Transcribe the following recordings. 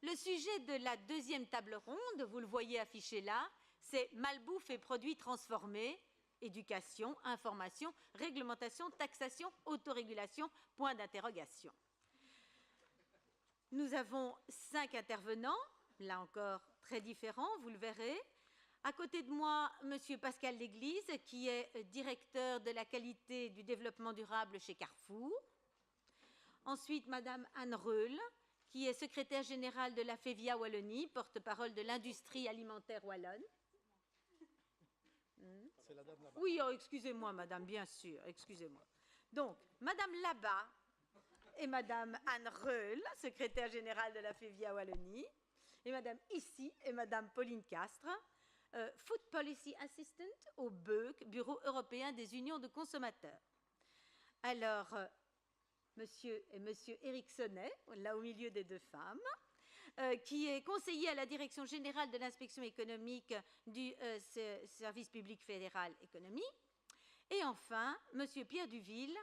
Le sujet de la deuxième table ronde, vous le voyez affiché là, c'est malbouffe et produits transformés, éducation, information, réglementation, taxation, autorégulation, point d'interrogation. Nous avons 5 intervenants, là encore très différents, vous le verrez. À côté de moi, M. Pascal Léglise, qui est directeur de la qualité du développement durable chez Carrefour. Ensuite, Mme Anne Reul, qui est secrétaire générale de la FEVIA Wallonie, porte-parole de l'industrie alimentaire wallonne. C'est la dame là-bas. Oui, oh, excusez-moi, madame, bien sûr, excusez-moi. Donc, Madame là-bas et Madame Anne Reul, secrétaire générale de la FEVIA Wallonie, et Madame ici et Madame Pauline Castres, Food Policy Assistant au BEUC, Bureau européen des unions de consommateurs. Alors, Monsieur Éric Sonnet, là au milieu des deux femmes, qui est conseiller à la direction générale de l'inspection économique du service public fédéral économie. Et enfin, Monsieur Pierre Duville,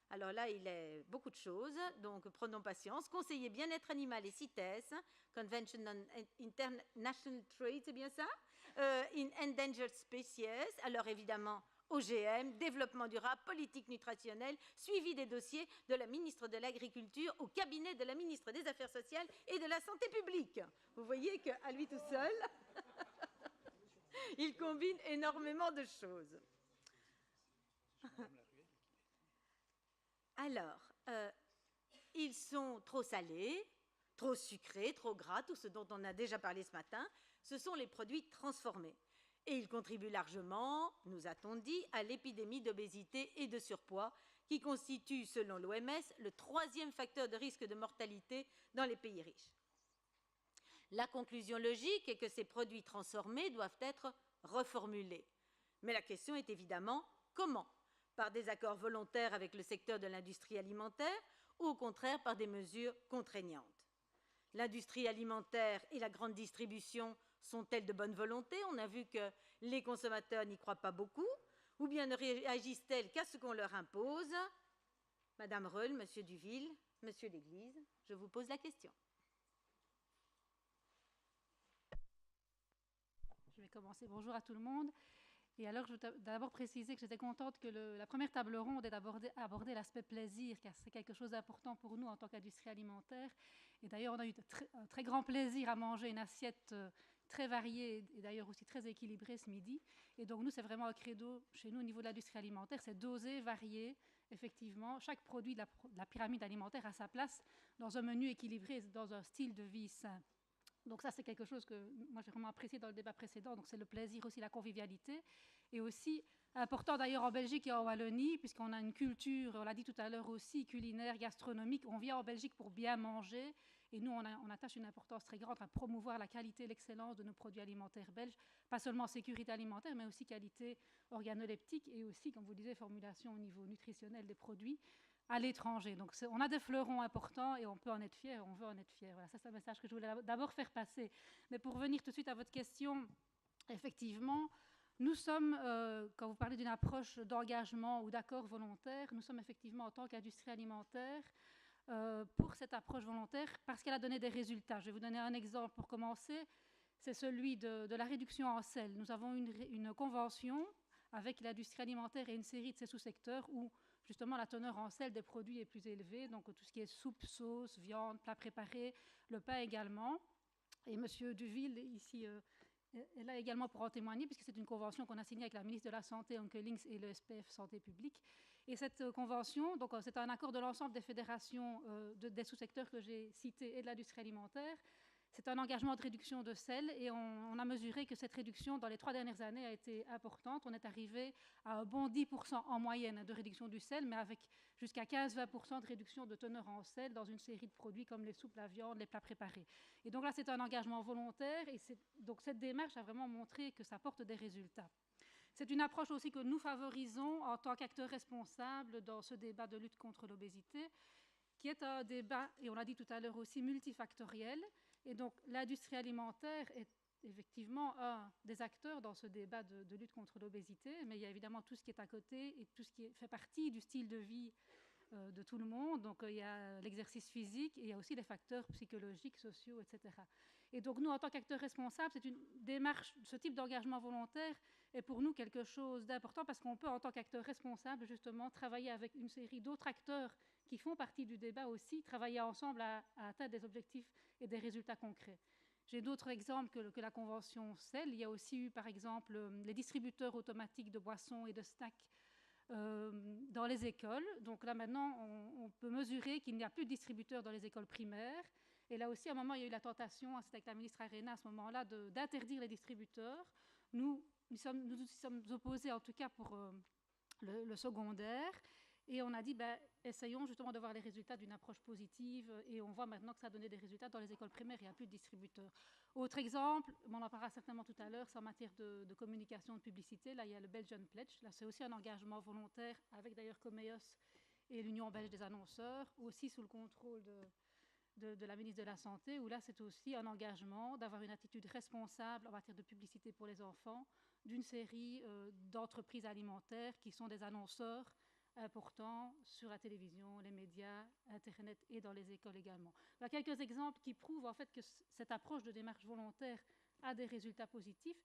alors là, il est beaucoup de choses, donc prenons patience, conseiller bien-être animal et CITES, Convention on International Trade, c'est bien ça, in Endangered Species, alors évidemment, OGM, développement durable, politique nutritionnelle, suivi des dossiers de la ministre de l'Agriculture au cabinet de la ministre des Affaires sociales et de la Santé publique. Vous voyez qu'à lui tout seul, il combine énormément de choses. Alors, ils sont trop salés, trop sucrés, trop gras, tout ce dont on a déjà parlé ce matin. Ce sont les produits transformés. Et ils contribuent largement, nous a-t-on dit, à l'épidémie d'obésité et de surpoids qui constitue, selon l'OMS, le 3e facteur de risque de mortalité dans les pays riches. La conclusion logique est que ces produits transformés doivent être reformulés. Mais la question est évidemment comment ? Par des accords volontaires avec le secteur de l'industrie alimentaire ou au contraire par des mesures contraignantes. L'industrie alimentaire et la grande distribution sont-elles de bonne volonté? On a vu que les consommateurs n'y croient pas beaucoup. Ou bien ne réagissent-elles qu'à ce qu'on leur impose? Madame Reul, Monsieur Duville, Monsieur Léglise, je vous pose la question. Je vais commencer. Bonjour à tout le monde. Et alors, je veux d'abord préciser que j'étais contente que la première table ronde ait abordé l'aspect plaisir, car c'est quelque chose d'important pour nous en tant qu'industrie alimentaire. Et d'ailleurs, on a eu un très grand plaisir à manger une assiette très variée et d'ailleurs aussi très équilibrée ce midi. Et donc, nous, c'est vraiment un credo chez nous au niveau de l'industrie alimentaire, c'est doser, varier, effectivement. Chaque produit de la pyramide alimentaire a sa place dans un menu équilibré, dans un style de vie sain. Donc ça, c'est quelque chose que moi, j'ai vraiment apprécié dans le débat précédent. Donc c'est le plaisir aussi, la convivialité. Et aussi, important d'ailleurs en Belgique et en Wallonie, puisqu'on a une culture, on l'a dit tout à l'heure aussi, culinaire, gastronomique. On vient en Belgique pour bien manger. Et nous, on attache une importance très grande à promouvoir la qualité et l'excellence de nos produits alimentaires belges. Pas seulement sécurité alimentaire, mais aussi qualité organoleptique et aussi, comme vous le disiez, formulation au niveau nutritionnel des produits à l'étranger. Donc, on a des fleurons importants et on peut en être fier, on veut en être fier. Voilà, ça, c'est un message que je voulais d'abord faire passer. Mais pour revenir tout de suite à votre question, effectivement, nous sommes, quand vous parlez d'une approche d'engagement ou d'accord volontaire, nous sommes effectivement, en tant qu'industrie alimentaire, pour cette approche volontaire parce qu'elle a donné des résultats. Je vais vous donner un exemple pour commencer. C'est celui de la réduction en sel. Nous avons une convention avec l'industrie alimentaire et une série de ses sous-secteurs où, justement, la teneur en sel des produits est plus élevée, donc tout ce qui est soupe, sauce, viande, plats préparés, le pain également. Et M. Duville, ici, est là également pour en témoigner, puisque c'est une convention qu'on a signée avec la ministre de la Santé, Anke Links, et le SPF Santé publique. Et cette convention, donc c'est un accord de l'ensemble des fédérations des sous-secteurs que j'ai cités et de l'industrie alimentaire. C'est un engagement de réduction de sel et on a mesuré que cette réduction dans les 3 dernières années a été importante. On est arrivé à un bon 10% en moyenne de réduction du sel, mais avec jusqu'à 15-20% de réduction de teneur en sel dans une série de produits comme les soupes, la viande, les plats préparés. Et donc là, c'est un engagement volontaire et donc cette démarche a vraiment montré que ça porte des résultats. C'est une approche aussi que nous favorisons en tant qu'acteurs responsables dans ce débat de lutte contre l'obésité, qui est un débat, et on l'a dit tout à l'heure aussi, multifactoriel. Et donc, l'industrie alimentaire est effectivement un des acteurs dans ce débat de lutte contre l'obésité, mais il y a évidemment tout ce qui est à côté et tout ce qui fait partie du style de vie de tout le monde. Donc, il y a l'exercice physique et il y a aussi les facteurs psychologiques, sociaux, etc. Et donc, nous, en tant qu'acteurs responsables, c'est une démarche, ce type d'engagement volontaire est pour nous quelque chose d'important parce qu'on peut, en tant qu'acteur responsable, justement, travailler avec une série d'autres acteurs qui font partie du débat aussi, travailler ensemble à atteindre des objectifs et des résultats concrets. J'ai d'autres exemples que la convention CEL. Il y a aussi eu, par exemple, les distributeurs automatiques de boissons et de snacks dans les écoles. Donc là, maintenant, on peut mesurer qu'il n'y a plus de distributeurs dans les écoles primaires. Et là aussi, à un moment, il y a eu la tentation, c'était avec la ministre Arena à ce moment-là, d'interdire les distributeurs. Nous sommes opposés, en tout cas pour le secondaire. Et on a dit, essayons justement de voir les résultats d'une approche positive. Et on voit maintenant que ça a donné des résultats dans les écoles primaires. Il n'y a plus de distributeurs. Autre exemple, on en parlera certainement tout à l'heure, c'est en matière de communication, de publicité. Là, il y a le Belgian Pledge. Là, c'est aussi un engagement volontaire avec d'ailleurs Comeos et l'Union belge des annonceurs, aussi sous le contrôle de la ministre de la Santé, où là, c'est aussi un engagement d'avoir une attitude responsable en matière de publicité pour les enfants d'une série d'entreprises alimentaires qui sont des annonceurs importants sur la télévision, les médias, Internet et dans les écoles également. Voilà quelques exemples qui prouvent en fait que cette approche de démarche volontaire a des résultats positifs.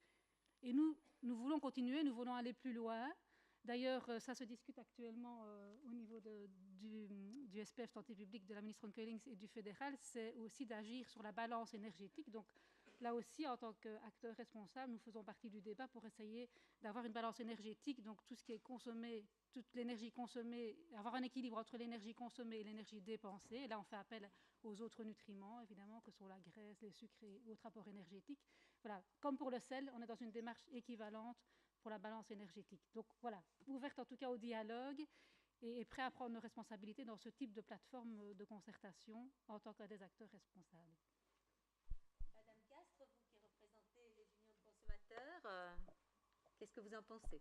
Et nous voulons continuer, nous voulons aller plus loin. D'ailleurs, ça se discute actuellement au niveau du SPF Santé publique de la ministre Onkelings et du fédéral, c'est aussi d'agir sur la balance énergétique. Donc là aussi, en tant qu'acteurs responsables, nous faisons partie du débat pour essayer d'avoir une balance énergétique, donc tout ce qui est consommé, toute l'énergie consommée, avoir un équilibre entre l'énergie consommée et l'énergie dépensée. Et là, on fait appel aux autres nutriments, évidemment, que sont la graisse, les sucres et autres apports énergétiques. Voilà, comme pour le sel, on est dans une démarche équivalente pour la balance énergétique. Donc voilà, ouverte en tout cas au dialogue et prêt à prendre nos responsabilités dans ce type de plateforme de concertation en tant que des acteurs responsables. Madame Castres, vous qui représentez les unions de consommateurs, qu'est-ce que vous en pensez?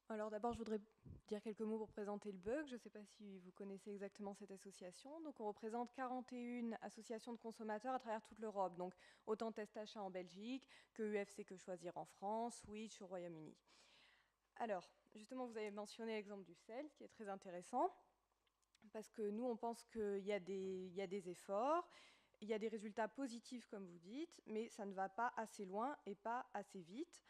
Alors d'abord, je voudrais dire quelques mots pour présenter le BUG. Je ne sais pas si vous connaissez exactement cette association. Donc on représente 41 associations de consommateurs à travers toute l'Europe. Donc autant Test Achat en Belgique que UFC Que Choisir en France, Switch au Royaume-Uni. Alors, justement, vous avez mentionné l'exemple du sel, qui est très intéressant, parce que nous, on pense qu'il y a des efforts, il y a des résultats positifs, comme vous dites, mais ça ne va pas assez loin et pas assez vite.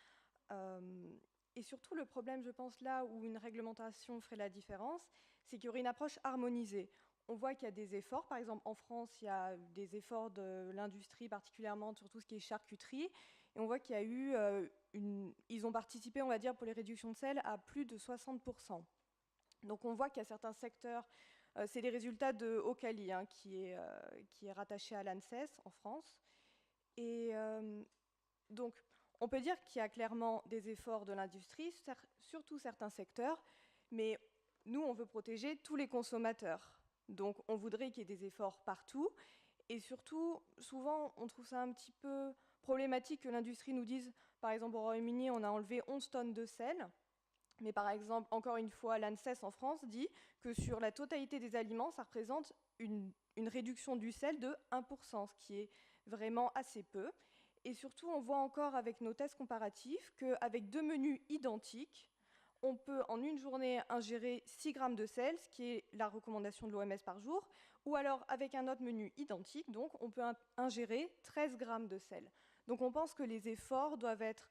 Et surtout, le problème, je pense, là où une réglementation ferait la différence, c'est qu'il y aurait une approche harmonisée. On voit qu'il y a des efforts. Par exemple, en France, il y a des efforts de l'industrie, particulièrement sur tout ce qui est charcuterie. Et on voit qu'il y a eu ils ont participé, on va dire, pour les réductions de sel à plus de 60%. Donc on voit qu'il y a certains secteurs, c'est les résultats de Ocali, hein, qui est rattaché à l'ANSES en France. Et donc, on peut dire qu'il y a clairement des efforts de l'industrie, surtout certains secteurs, mais nous, on veut protéger tous les consommateurs. Donc, on voudrait qu'il y ait des efforts partout. Et surtout, souvent, on trouve ça un petit peu problématique que l'industrie nous dise, par exemple, au Royaume-Uni, on a enlevé 11 tonnes de sel. Mais par exemple, encore une fois, l'ANSES en France dit que sur la totalité des aliments, ça représente une réduction du sel de 1%, ce qui est vraiment assez peu. Et surtout, on voit encore avec nos tests comparatifs qu'avec 2 menus identiques, on peut en une journée ingérer 6 grammes de sel, ce qui est la recommandation de l'OMS par jour, ou alors avec un autre menu identique, donc on peut ingérer 13 grammes de sel. Donc on pense que les efforts doivent être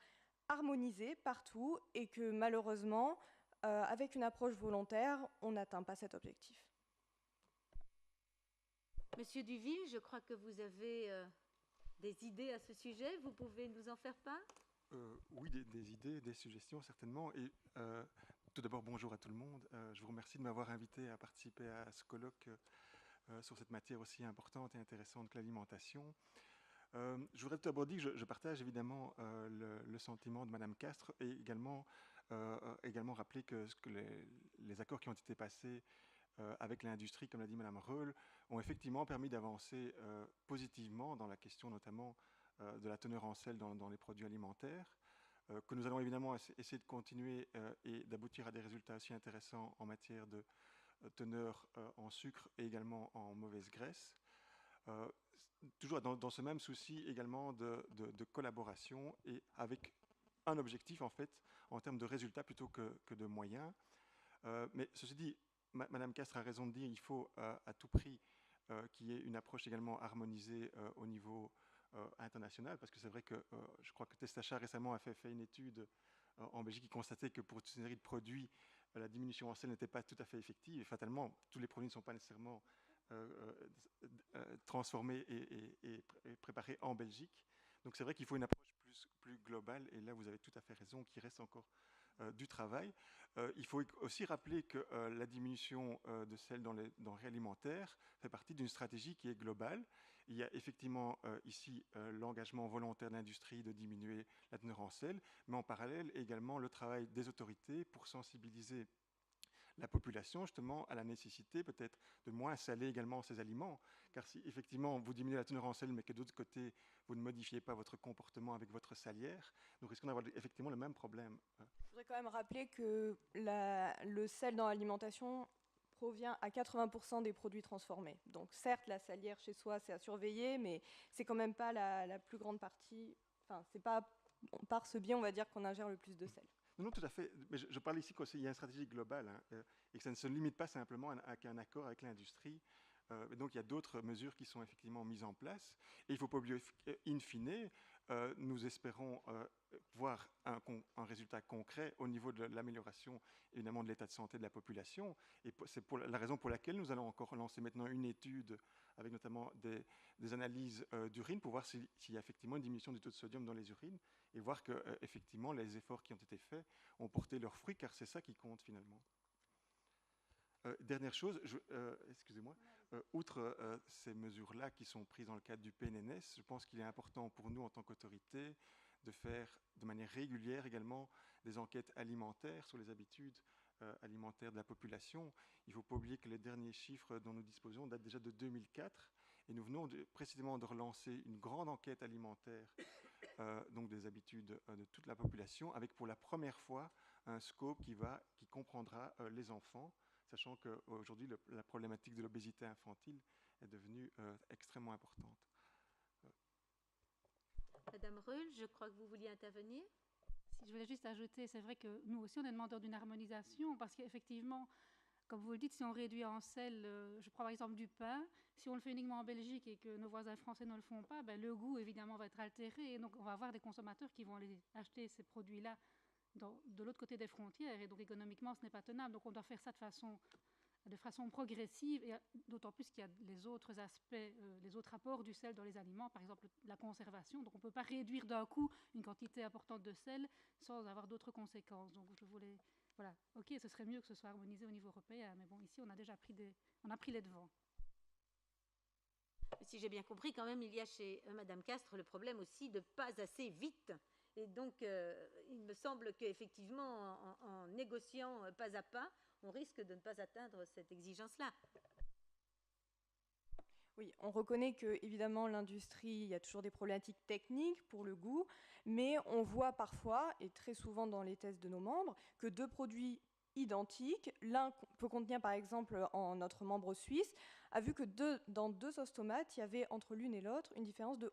harmonisés partout et que malheureusement, avec une approche volontaire, on n'atteint pas cet objectif. Monsieur Duville, je crois que vous avez des idées à ce sujet. Vous pouvez nous en faire part? Oui, des idées, des suggestions, certainement. Et tout d'abord, bonjour à tout le monde. Je vous remercie de m'avoir invité à participer à ce colloque sur cette matière aussi importante et intéressante que l'alimentation. Je voudrais tout d'abord dire que je partage évidemment le sentiment de Madame Castres et également rappeler que les accords qui ont été passés avec l'industrie, comme l'a dit Madame Reul, ont effectivement permis d'avancer positivement dans la question notamment de la teneur en sel dans les produits alimentaires, que nous allons évidemment essayer de continuer et d'aboutir à des résultats aussi intéressants en matière de teneur en sucre et également en mauvaise graisse. Toujours dans ce même souci également de collaboration et avec un objectif en fait en termes de résultats plutôt que de moyens. Mais ceci dit, Madame Castres a raison de dire qu'il faut à tout prix qu'il y ait une approche également harmonisée au niveau international, parce que c'est vrai que je crois que Testachat récemment a fait une étude en Belgique qui constatait que pour toute une série de produits, la diminution en sel n'était pas tout à fait effective, et fatalement, tous les produits ne sont pas nécessairement transformés et préparés en Belgique. Donc c'est vrai qu'il faut une approche plus globale, et là vous avez tout à fait raison, qu'il reste encore du travail. Il faut aussi rappeler que la diminution de sel dans les denrées alimentaires fait partie d'une stratégie qui est globale. Il y a effectivement ici l'engagement volontaire de l'industrie de diminuer la teneur en sel, mais en parallèle également le travail des autorités pour sensibiliser la population justement à la nécessité peut-être de moins saler également ces aliments, car si effectivement vous diminuez la teneur en sel mais que d'autre côté vous ne modifiez pas votre comportement avec votre salière, nous risquons d'avoir effectivement le même problème. Je voudrais quand même rappeler que le sel dans l'alimentation provient à 80% des produits transformés. Donc certes, la salière chez soi, c'est à surveiller, mais c'est quand même pas la plus grande partie. Enfin, c'est pas par ce biais, on va dire, qu'on ingère le plus de sel. Non, tout à fait. Mais je parle ici qu'il y a une stratégie globale et que ça ne se limite pas simplement à un accord avec l'industrie. Donc il y a d'autres mesures qui sont effectivement mises en place. Et il ne faut pas oublier, in fine, nous espérons voir un résultat concret au niveau de l'amélioration évidemment de l'état de santé de la population. Et c'est la raison pour laquelle nous allons encore lancer maintenant une étude avec notamment des analyses d'urine pour voir s'il y a effectivement une diminution du taux de sodium dans les urines et voir que effectivement les efforts qui ont été faits ont porté leurs fruits, car c'est ça qui compte finalement. Dernière chose, excusez-moi, outre ces mesures-là qui sont prises dans le cadre du PNNS, je pense qu'il est important pour nous en tant qu'autorité de faire de manière régulière également des enquêtes alimentaires sur les habitudes alimentaires de la population. Il ne faut pas oublier que les derniers chiffres dont nous disposons datent déjà de 2004 et nous venons précisément de relancer une grande enquête alimentaire donc des habitudes de toute la population avec pour la première fois un scope qui comprendra les enfants, sachant qu'aujourd'hui la problématique de l'obésité infantile est devenue extrêmement importante. Madame Reul, je crois que vous vouliez intervenir. Si je voulais juste ajouter, c'est vrai que nous aussi on est demandeurs d'une harmonisation parce qu'effectivement, comme vous le dites, si on réduit en sel, je prends par exemple du pain, si on le fait uniquement en Belgique et que nos voisins français ne le font pas, ben, le goût évidemment va être altéré et donc on va avoir des consommateurs qui vont aller acheter ces produits-là de l'autre côté des frontières et donc économiquement ce n'est pas tenable. Donc on doit faire ça de façon progressive, et d'autant plus qu'il y a les autres aspects, les autres apports du sel dans les aliments, par exemple la conservation. Donc on ne peut pas réduire d'un coup une quantité importante de sel sans avoir d'autres conséquences. Donc je voulais, voilà, ok, ce serait mieux que ce soit harmonisé au niveau européen, mais bon, ici on a déjà pris les devants. Si j'ai bien compris, quand même, il y a chez Madame Castres le problème aussi de pas assez vite. Et donc, il me semble qu'effectivement, en négociant pas à pas, on risque de ne pas atteindre cette exigence-là. Oui, on reconnaît que évidemment l'industrie, il y a toujours des problématiques techniques pour le goût, mais on voit parfois, et très souvent dans les tests de nos membres, que deux produits identiques, l'un peut contenir par exemple en notre membre suisse, a vu que dans deux sauces tomates, il y avait entre l'une et l'autre une différence de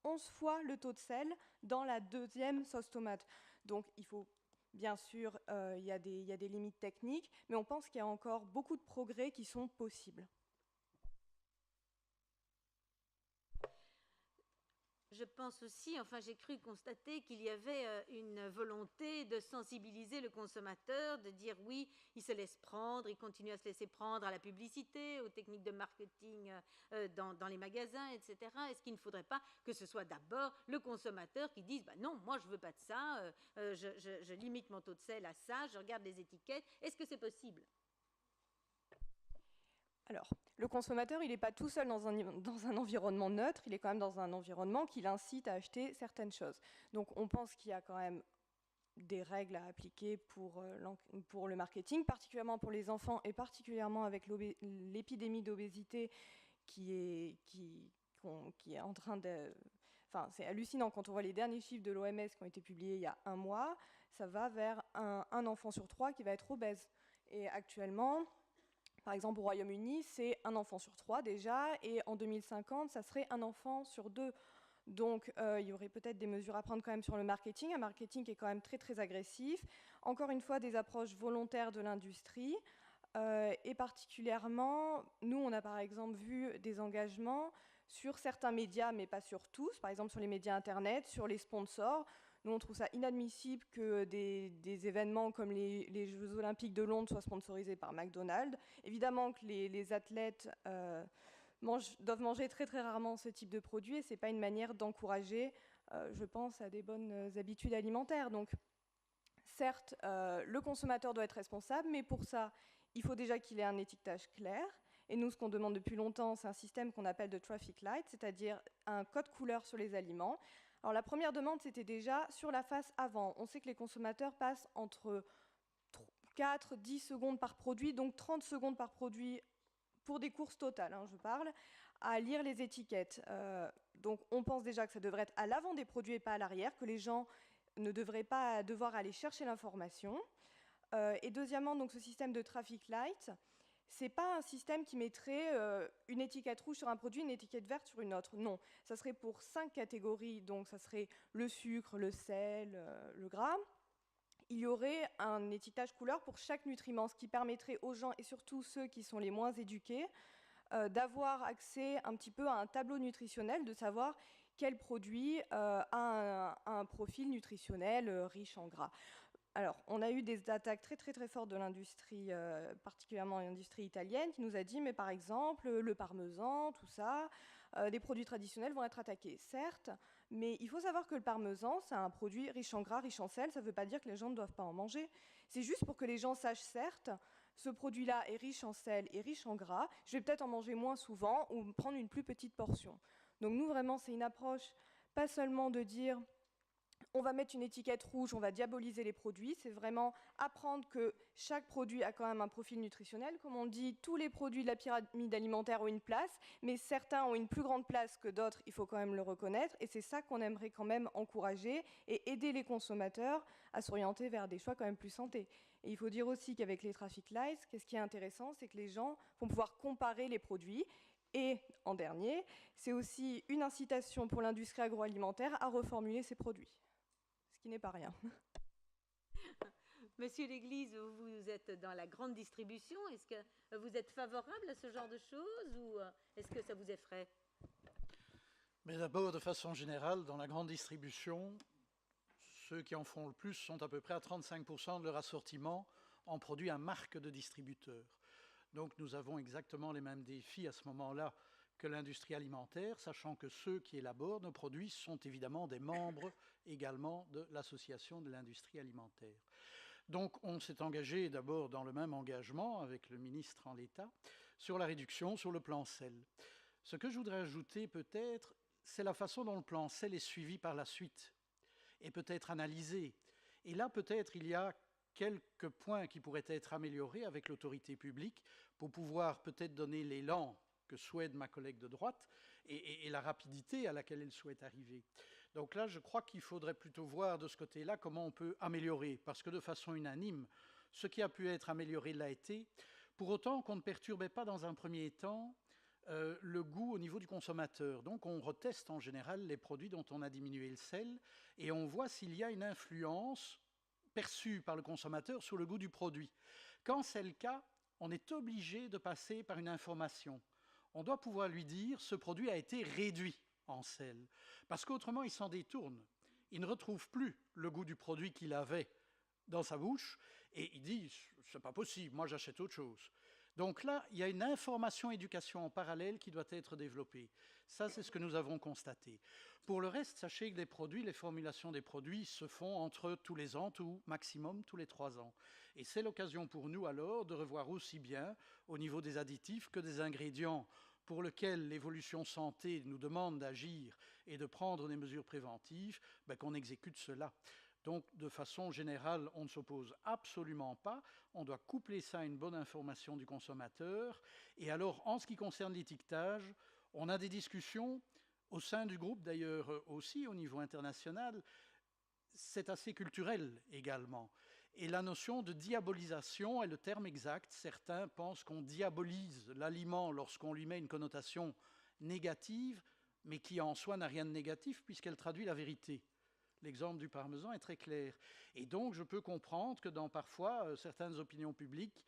11 fois le taux de sel dans la deuxième sauce tomate. Donc il faut, bien sûr, il y a des limites techniques, mais on pense qu'il y a encore beaucoup de progrès qui sont possibles. Je pense aussi, enfin j'ai cru constater qu'il y avait une volonté de sensibiliser le consommateur, de dire oui, il se laisse prendre, il continue à se laisser prendre à la publicité, aux techniques de marketing dans les magasins, etc. Est-ce qu'il ne faudrait pas que ce soit d'abord le consommateur qui dise bah non, moi je veux pas de ça, je limite mon taux de sel à ça, je regarde les étiquettes, est-ce que c'est possible ? Alors, le consommateur, il n'est pas tout seul dans un environnement neutre, il est quand même dans un environnement qui l'incite à acheter certaines choses. Donc on pense qu'il y a quand même des règles à appliquer pour le marketing, particulièrement pour les enfants et particulièrement avec l'épidémie d'obésité qui est en train de... Enfin, c'est hallucinant quand on voit les derniers chiffres de l'OMS qui ont été publiés il y a un mois, ça va vers un enfant sur 3 qui va être obèse. Et actuellement... Par exemple, au Royaume-Uni, c'est un enfant sur 3 déjà, et en 2050, ça serait un enfant sur 2. Donc, il y aurait peut-être des mesures à prendre quand même sur le marketing, un marketing qui est quand même très, très agressif. Encore une fois, des approches volontaires de l'industrie. Et particulièrement, nous, on a par exemple vu des engagements sur certains médias, mais pas sur tous, par exemple sur les médias Internet, sur les sponsors. Nous, on trouve ça inadmissible que des événements comme les Jeux Olympiques de Londres soient sponsorisés par McDonald's. Évidemment que les athlètes doivent manger très très rarement ce type de produit, et ce n'est pas une manière d'encourager, je pense, à des bonnes habitudes alimentaires. Donc, certes, le consommateur doit être responsable, mais pour ça, il faut déjà qu'il ait un étiquetage clair. Et nous, ce qu'on demande depuis longtemps, c'est un système qu'on appelle de traffic light, c'est-à-dire un code couleur sur les aliments. Alors, la première demande, c'était déjà sur la face avant. On sait que les consommateurs passent entre 4-10 secondes par produit, donc 30 secondes par produit pour des courses totales, je parle, à lire les étiquettes. Donc, on pense déjà que ça devrait être à l'avant des produits et pas à l'arrière, que les gens ne devraient pas devoir aller chercher l'information. Et deuxièmement, donc, ce système de traffic light, ce n'est pas un système qui mettrait une étiquette rouge sur un produit, une étiquette verte sur une autre. Non, ça serait pour 5 catégories, donc ça serait le sucre, le sel, le gras. Il y aurait un étiquetage couleur pour chaque nutriment, ce qui permettrait aux gens, et surtout ceux qui sont les moins éduqués, d'avoir accès un petit peu à un tableau nutritionnel, de savoir quel produit a un profil nutritionnel riche en gras. Alors, on a eu des attaques très très très fortes de l'industrie, particulièrement l'industrie italienne, qui nous a dit, mais par exemple, le parmesan, tout ça, des produits traditionnels vont être attaqués. Certes, mais il faut savoir que le parmesan, c'est un produit riche en gras, riche en sel, ça ne veut pas dire que les gens ne doivent pas en manger. C'est juste pour que les gens sachent, certes, ce produit-là est riche en sel et riche en gras, je vais peut-être en manger moins souvent ou prendre une plus petite portion. Donc nous, vraiment, c'est une approche, pas seulement de dire on va mettre une étiquette rouge, on va diaboliser les produits, c'est vraiment apprendre que chaque produit a quand même un profil nutritionnel. Comme on dit, tous les produits de la pyramide alimentaire ont une place, mais certains ont une plus grande place que d'autres, il faut quand même le reconnaître, et c'est ça qu'on aimerait quand même encourager et aider les consommateurs à s'orienter vers des choix quand même plus santé. Et il faut dire aussi qu'avec les traffic lights, ce qui est intéressant, c'est que les gens vont pouvoir comparer les produits. Et en dernier, c'est aussi une incitation pour l'industrie agroalimentaire à reformuler ses produits. Qui n'est pas rien. Monsieur L'Église, vous êtes dans la grande distribution. Est-ce que vous êtes favorable à ce genre de choses ou est-ce que ça vous effraie? Mais d'abord, de façon générale, dans la grande distribution, ceux qui en font le plus sont à peu près à 35% de leur assortiment en produits à marque de distributeur. Donc nous avons exactement les mêmes défis à ce moment-là que l'industrie alimentaire, sachant que ceux qui élaborent nos produits sont évidemment des membres également de l'association de l'industrie alimentaire. Donc on s'est engagé d'abord dans le même engagement avec le ministre en l'état sur la réduction sur le plan sel. Ce que je voudrais ajouter peut-être, c'est la façon dont le plan sel est suivi par la suite et peut-être analysé. Et là peut-être il y a quelques points qui pourraient être améliorés avec l'autorité publique pour pouvoir peut-être donner l'élan que souhaite ma collègue de droite et la rapidité à laquelle elle souhaite arriver. Donc là, je crois qu'il faudrait plutôt voir de ce côté-là comment on peut améliorer, parce que de façon unanime, ce qui a pu être amélioré l'a été, pour autant qu'on ne perturbait pas dans un premier temps le goût au niveau du consommateur. Donc on reteste en général les produits dont on a diminué le sel et on voit s'il y a une influence perçue par le consommateur sur le goût du produit. Quand c'est le cas, on est obligé de passer par une information. On doit pouvoir lui dire ce produit a été réduit en sel, parce qu'autrement il s'en détourne. Il ne retrouve plus le goût du produit qu'il avait dans sa bouche et il dit c'est pas possible, moi j'achète autre chose. Donc là, il y a une information-éducation en parallèle qui doit être développée. Ça, c'est ce que nous avons constaté. Pour le reste, sachez que les formulations des produits se font entre tous les ans ou maximum tous les 3 ans. Et c'est l'occasion pour nous alors de revoir aussi bien au niveau des additifs que des ingrédients pour lesquels l'évolution santé nous demande d'agir et de prendre des mesures préventives, qu'on exécute cela. Donc, de façon générale, on ne s'oppose absolument pas. On doit coupler ça à une bonne information du consommateur. Et alors, en ce qui concerne l'étiquetage, on a des discussions au sein du groupe, d'ailleurs aussi au niveau international. C'est assez culturel également. Et la notion de diabolisation est le terme exact. Certains pensent qu'on diabolise l'aliment lorsqu'on lui met une connotation négative, mais qui en soi n'a rien de négatif puisqu'elle traduit la vérité. L'exemple du parmesan est très clair. Et donc, je peux comprendre que dans parfois certaines opinions publiques,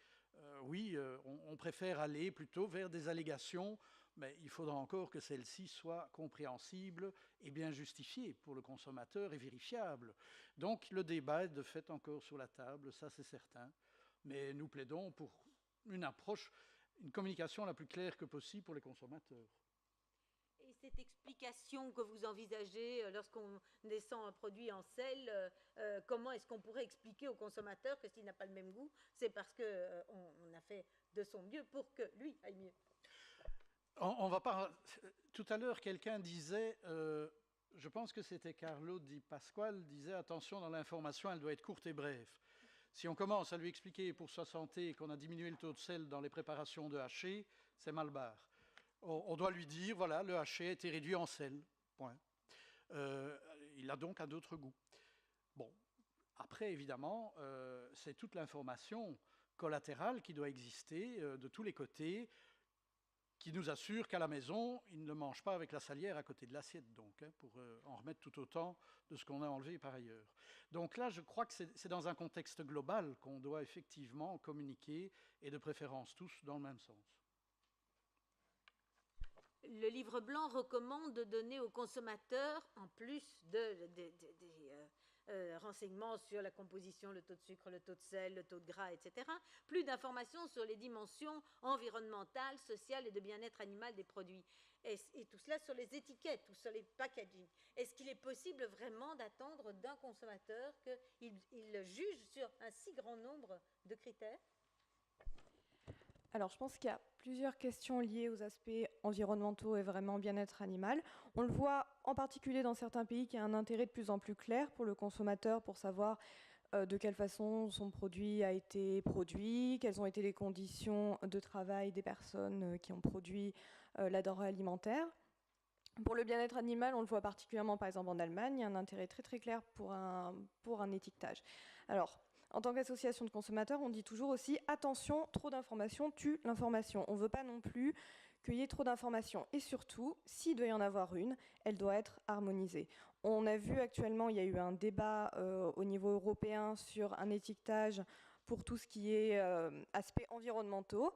oui, on préfère aller plutôt vers des allégations, mais il faudra encore que celles-ci soient compréhensibles et bien justifiées pour le consommateur et vérifiables. Donc le débat est de fait encore sur la table, ça c'est certain, mais nous plaidons pour une approche, une communication la plus claire que possible pour les consommateurs. Et cette explication que vous envisagez lorsqu'on descend un produit en sel, comment est-ce qu'on pourrait expliquer au consommateur que s'il n'a pas le même goût, c'est parce qu'on a fait de son mieux pour que lui aille mieux? On va pas. Tout à l'heure, quelqu'un disait, je pense que c'était Carlo Di Pasquale, disait attention, dans l'information, elle doit être courte et brève. Si on commence à lui expliquer pour sa santé qu'on a diminué le taux de sel dans les préparations de haché, c'est mal barre. On doit lui dire, voilà, le haché a été réduit en sel, point. Il a donc un autre goût. Bon, après, évidemment, c'est toute l'information collatérale qui doit exister de tous les côtés, qui nous assure qu'à la maison, il ne mange pas avec la salière à côté de l'assiette, donc, pour en remettre tout autant de ce qu'on a enlevé par ailleurs. Donc là, je crois que c'est dans un contexte global qu'on doit effectivement communiquer, et de préférence tous dans le même sens. Le livre blanc recommande de donner aux consommateurs, en plus des renseignements sur la composition, le taux de sucre, le taux de sel, le taux de gras, etc., plus d'informations sur les dimensions environnementales, sociales et de bien-être animal des produits. Et tout cela sur les étiquettes ou sur les packaging. Est-ce qu'il est possible vraiment d'attendre d'un consommateur qu'il juge sur un si grand nombre de critères? Alors, je pense qu'il y a plusieurs questions liées aux aspects environnementaux et vraiment bien-être animal. On le voit en particulier dans certains pays qu'il y a un intérêt de plus en plus clair pour le consommateur pour savoir de quelle façon son produit a été produit, quelles ont été les conditions de travail des personnes qui ont produit la denrée alimentaire. Pour le bien-être animal, on le voit particulièrement par exemple en Allemagne, il y a un intérêt très très clair pour un étiquetage. Alors, en tant qu'association de consommateurs, on dit toujours aussi « attention, trop d'informations tue l'information ». On ne veut pas non plus qu'il y ait trop d'informations. Et surtout, s'il doit y en avoir une, elle doit être harmonisée. On a vu actuellement, il y a eu un débat au niveau européen sur un étiquetage pour tout ce qui est aspects environnementaux.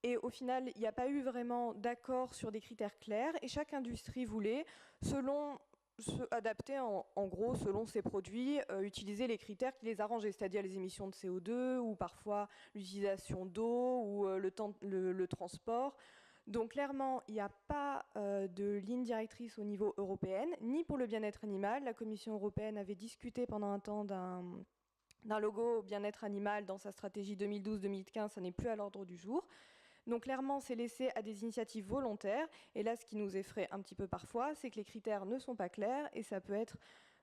Et au final, il n'y a pas eu vraiment d'accord sur des critères clairs. Et chaque industrie voulait, se adapter en gros selon ses produits, utiliser les critères qui les arrangeaient, c'est-à-dire les émissions de CO2 ou parfois l'utilisation d'eau ou le transport. Donc clairement, il n'y a pas de ligne directrice au niveau européen, ni pour le bien-être animal. La Commission européenne avait discuté pendant un temps d'un logo bien-être animal dans sa stratégie 2012-2015, ça n'est plus à l'ordre du jour. Donc clairement, c'est laissé à des initiatives volontaires. Et là, ce qui nous effraie un petit peu parfois, c'est que les critères ne sont pas clairs et ça peut être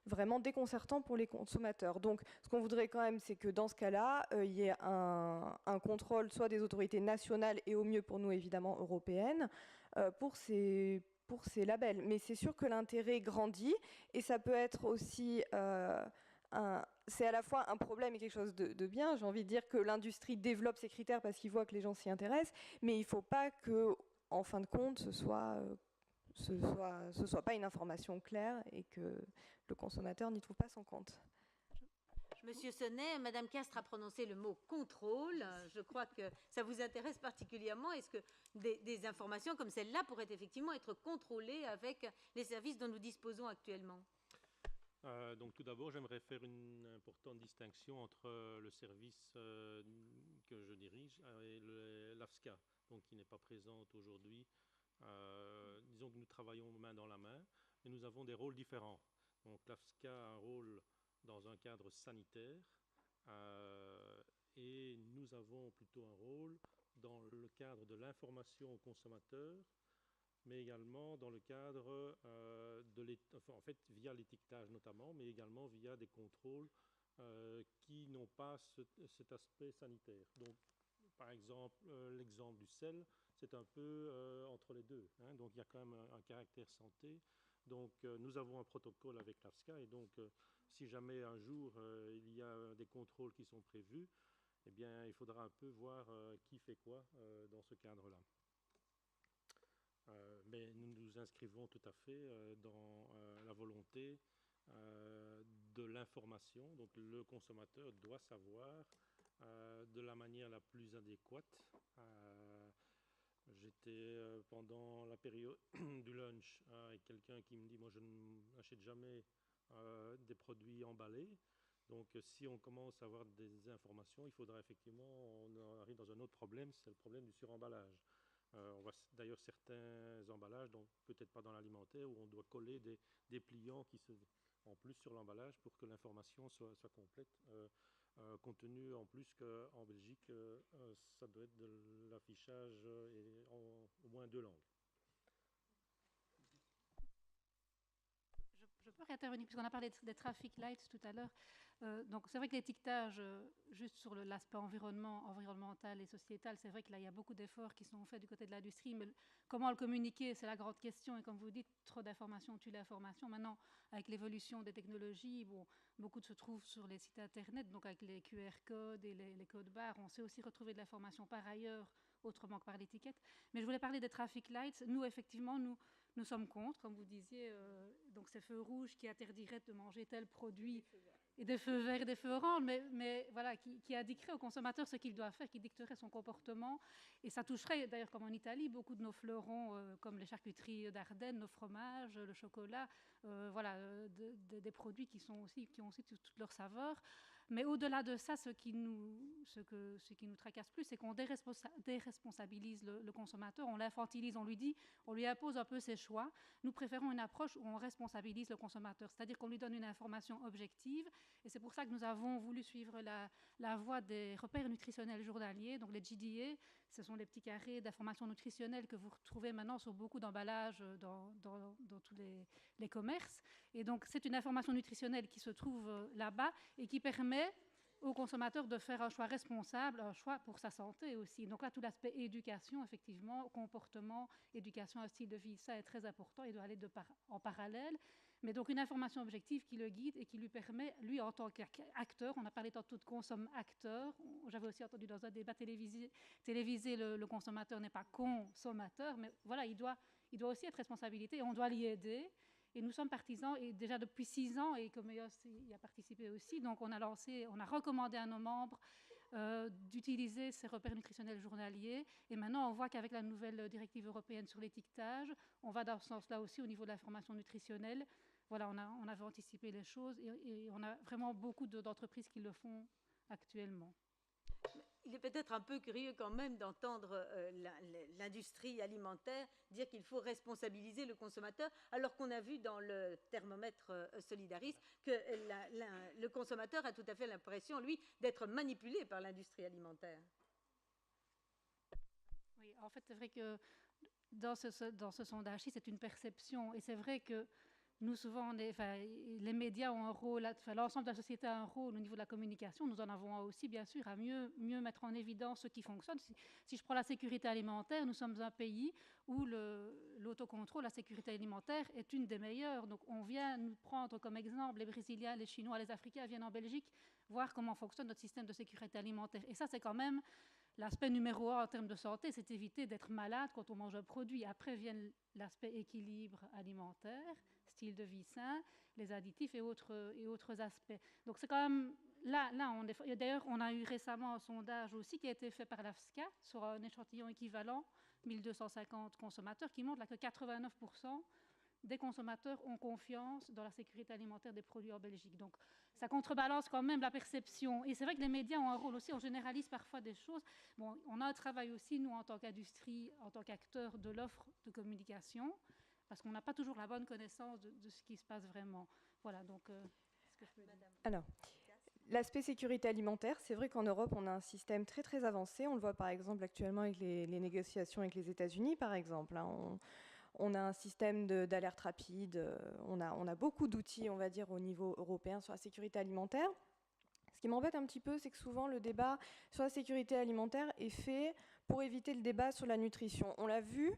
vraiment déconcertant pour les consommateurs. Donc ce qu'on voudrait quand même, c'est que dans ce cas-là, il y ait un contrôle soit des autorités nationales et au mieux pour nous évidemment européennes pour ces labels. Mais c'est sûr que l'intérêt grandit et ça peut être aussi... c'est à la fois un problème et quelque chose de bien. J'ai envie de dire que l'industrie développe ses critères parce qu'ils voient que les gens s'y intéressent, mais il ne faut pas que, en fin de compte, ce soit pas une information claire et que le consommateur n'y trouve pas son compte. Monsieur Sonnet, Madame Castres a prononcé le mot contrôle. Je crois que ça vous intéresse particulièrement. Est-ce que des informations comme celle-là pourraient effectivement être contrôlées avec les services dont nous disposons actuellement ? Donc tout d'abord, j'aimerais faire une importante distinction entre le service que je dirige et l'AFSCA, donc qui n'est pas présente aujourd'hui. Disons que nous travaillons main dans la main, mais nous avons des rôles différents. Donc l'AFSCA a un rôle dans un cadre sanitaire et nous avons plutôt un rôle dans le cadre de l'information aux consommateurs, mais également dans le cadre en fait via l'étiquetage notamment, mais également via des contrôles qui n'ont pas cet aspect sanitaire. Donc, par exemple, l'exemple du sel, c'est un peu entre les deux, hein. Donc, il y a quand même un caractère santé. Donc, nous avons un protocole avec l'AFSCA et donc, si jamais un jour il y a des contrôles qui sont prévus, eh bien, il faudra un peu voir qui fait quoi dans ce cadre-là. Mais nous nous inscrivons tout à fait dans la volonté de l'information. Donc le consommateur doit savoir de la manière la plus adéquate. J'étais pendant la période du lunch avec quelqu'un qui me dit « Moi, je n'achète jamais des produits emballés. » Donc, si on commence à avoir des informations, il faudra effectivement, on arrive dans un autre problème, c'est le problème du suremballage. On voit d'ailleurs certains emballages, donc peut-être pas dans l'alimentaire, où on doit coller des pliants en plus sur l'emballage pour que l'information soit complète. Compte tenu en plus qu'en Belgique, ça doit être de l'affichage en au moins 2 langues. Je peux réintervenir, puisqu'on a parlé des traffic lights tout à l'heure. Donc c'est vrai que l'étiquetage, juste sur l'aspect environnemental et sociétal, c'est vrai que là, il y a beaucoup d'efforts qui sont faits du côté de l'industrie, mais comment le communiquer, c'est la grande question. Et comme vous dites, trop d'informations tue l'information. Maintenant, avec l'évolution des technologies, bon, beaucoup se trouvent sur les sites Internet, donc avec les QR codes et les codes barres, on sait aussi retrouver de l'information par ailleurs, autrement que par l'étiquette. Mais je voulais parler des traffic lights. Nous, effectivement, nous sommes contre, comme vous disiez, donc ces feux rouges qui interdiraient de manger tel produit, et des feux verts et des feux oranges, mais voilà, qui indiquerait au consommateur ce qu'il doit faire, qui dicterait son comportement. Et ça toucherait, d'ailleurs, comme en Italie, beaucoup de nos fleurons, comme les charcuteries d'Ardennes, nos fromages, le chocolat, voilà, des produits qui ont aussi toute leur saveur. Mais au-delà de ça, ce qui nous tracasse plus, c'est qu'on déresponsabilise le consommateur, on l'infantilise, on lui impose un peu ses choix. Nous préférons une approche où on responsabilise le consommateur, c'est-à-dire qu'on lui donne une information objective. Et c'est pour ça que nous avons voulu suivre la voie des repères nutritionnels journaliers, donc les GDA. Ce sont les petits carrés d'informations nutritionnelles que vous retrouvez maintenant sur beaucoup d'emballages dans tous les commerces. Et donc, c'est une information nutritionnelle qui se trouve là-bas et qui permet au consommateur de faire un choix responsable, un choix pour sa santé aussi. Donc là, tout l'aspect éducation, effectivement, comportement, éducation, un style de vie, ça est très important, il doit aller en parallèle. Mais donc une information objective qui le guide et qui lui permet, lui en tant qu'acteur, on a parlé tantôt de consomme-acteur, j'avais aussi entendu dans un débat télévisé le consommateur n'est pas consommateur, mais voilà, il doit aussi être responsabilité et on doit l'y aider. Et nous sommes partisans, et déjà depuis 6 ans, et Comeos y a participé aussi, donc on a recommandé à nos membres d'utiliser ces repères nutritionnels journaliers. Et maintenant, on voit qu'avec la nouvelle directive européenne sur l'étiquetage, on va dans ce sens-là aussi au niveau de l'information nutritionnelle. Voilà, on avait anticipé les choses et on a vraiment beaucoup d'entreprises qui le font actuellement. Il est peut-être un peu curieux quand même d'entendre l'industrie alimentaire dire qu'il faut responsabiliser le consommateur, alors qu'on a vu dans le thermomètre solidariste que le consommateur a tout à fait l'impression, lui, d'être manipulé par l'industrie alimentaire. Oui, en fait, c'est vrai que dans ce sondage-ci, c'est une perception. Et c'est vrai que nous, souvent, les médias ont un rôle, l'ensemble de la société a un rôle au niveau de la communication. Nous en avons aussi, bien sûr, à mieux mettre en évidence ce qui fonctionne. Si je prends la sécurité alimentaire, nous sommes un pays où l'autocontrôle, la sécurité alimentaire est une des meilleures. Donc, on vient nous prendre comme exemple les Brésiliens, les Chinois, les Africains viennent en Belgique voir comment fonctionne notre système de sécurité alimentaire. Et ça, c'est quand même l'aspect numéro 1 en termes de santé, c'est éviter d'être malade quand on mange un produit. Après vient l'aspect équilibre alimentaire, style de vie sain, les additifs et autres aspects. Donc c'est quand même là d'ailleurs, on a eu récemment un sondage aussi qui a été fait par l'AFSCA sur un échantillon équivalent, 1250 consommateurs, qui montre là que 89% des consommateurs ont confiance dans la sécurité alimentaire des produits en Belgique. Donc, ça contrebalance quand même la perception. Et c'est vrai que les médias ont un rôle aussi, on généralise parfois des choses. Bon, on a un travail aussi, nous, en tant qu'industrie, en tant qu'acteurs de l'offre de communication, parce qu'on n'a pas toujours la bonne connaissance de ce qui se passe vraiment. Voilà, donc, ce que je peux dire. Alors, l'aspect sécurité alimentaire, c'est vrai qu'en Europe, on a un système très, très avancé. On le voit, par exemple, actuellement avec les négociations avec les États-Unis, par exemple. On a un système d'alerte rapide, on a beaucoup d'outils, on va dire, au niveau européen sur la sécurité alimentaire. Ce qui m'embête un petit peu, c'est que souvent le débat sur la sécurité alimentaire est fait pour éviter le débat sur la nutrition. On l'a vu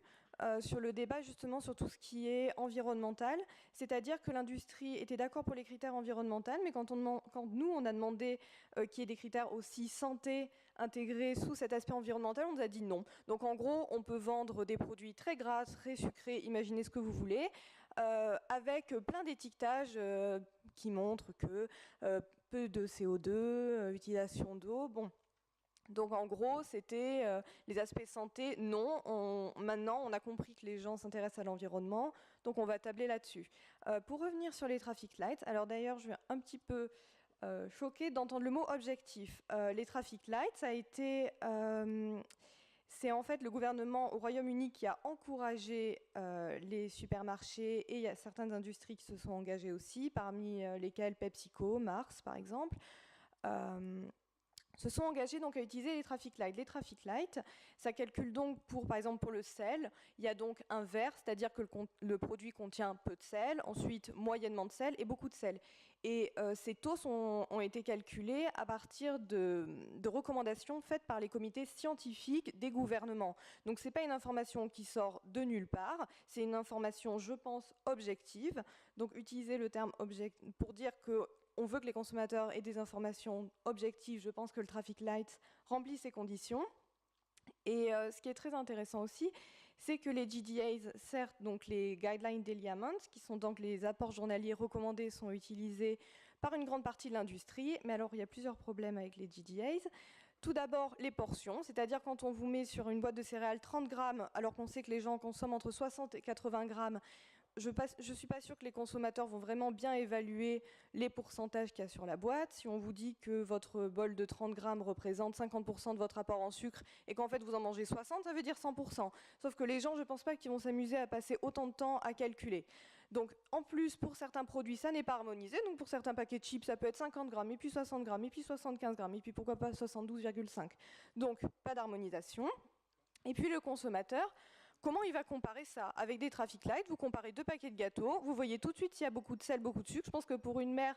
sur le débat justement sur tout ce qui est environnemental, c'est-à-dire que l'industrie était d'accord pour les critères environnementaux, mais quand nous, on a demandé qu'il y ait des critères aussi santé intégrés sous cet aspect environnemental, on nous a dit non. Donc en gros, on peut vendre des produits très gras, très sucrés, imaginez ce que vous voulez, avec plein d'étiquetages qui montrent que peu de CO2, utilisation d'eau, bon. Donc en gros, c'était les aspects santé, non. Maintenant, on a compris que les gens s'intéressent à l'environnement, donc on va tabler là-dessus. Pour revenir sur les traffic lights, alors d'ailleurs, je suis un petit peu choquée d'entendre le mot objectif. Les traffic lights, c'est en fait le gouvernement au Royaume-Uni qui a encouragé les supermarchés, et il y a certaines industries qui se sont engagées aussi, parmi lesquelles PepsiCo, Mars par exemple, se sont engagés donc à utiliser les traffic lights. Les traffic lights, ça calcule donc par exemple pour le sel, il y a donc un vert, c'est-à-dire que le produit contient peu de sel, ensuite moyennement de sel et beaucoup de sel. Et ces taux ont été calculés à partir de recommandations faites par les comités scientifiques des gouvernements. Donc c'est pas une information qui sort de nulle part, c'est une information, je pense, objective. Donc utiliser le terme objectif pour dire que on veut que les consommateurs aient des informations objectives. Je pense que le traffic light remplit ces conditions. Et ce qui est très intéressant aussi, c'est que les GDAs, certes, donc les Guideline Daily Amounts, qui sont donc les apports journaliers recommandés, sont utilisés par une grande partie de l'industrie. Mais alors, il y a plusieurs problèmes avec les GDAs. Tout d'abord, les portions, c'est-à-dire quand on vous met sur une boîte de céréales 30 grammes, alors qu'on sait que les gens consomment entre 60 et 80 grammes, je ne suis pas sûre que les consommateurs vont vraiment bien évaluer les pourcentages qu'il y a sur la boîte. Si on vous dit que votre bol de 30 grammes représente 50% de votre apport en sucre et qu'en fait vous en mangez 60, ça veut dire 100%. Sauf que les gens, je ne pense pas qu'ils vont s'amuser à passer autant de temps à calculer. Donc en plus, pour certains produits, ça n'est pas harmonisé. Donc pour certains paquets de chips, ça peut être 50 grammes, et puis 60 grammes, et puis 75 grammes, et puis pourquoi pas 72,5. Donc pas d'harmonisation. Et puis le consommateur, comment il va comparer ça? Avec des traffic lights, vous comparez 2 paquets de gâteaux, vous voyez tout de suite s'il y a beaucoup de sel, beaucoup de sucre. Je pense que pour une mère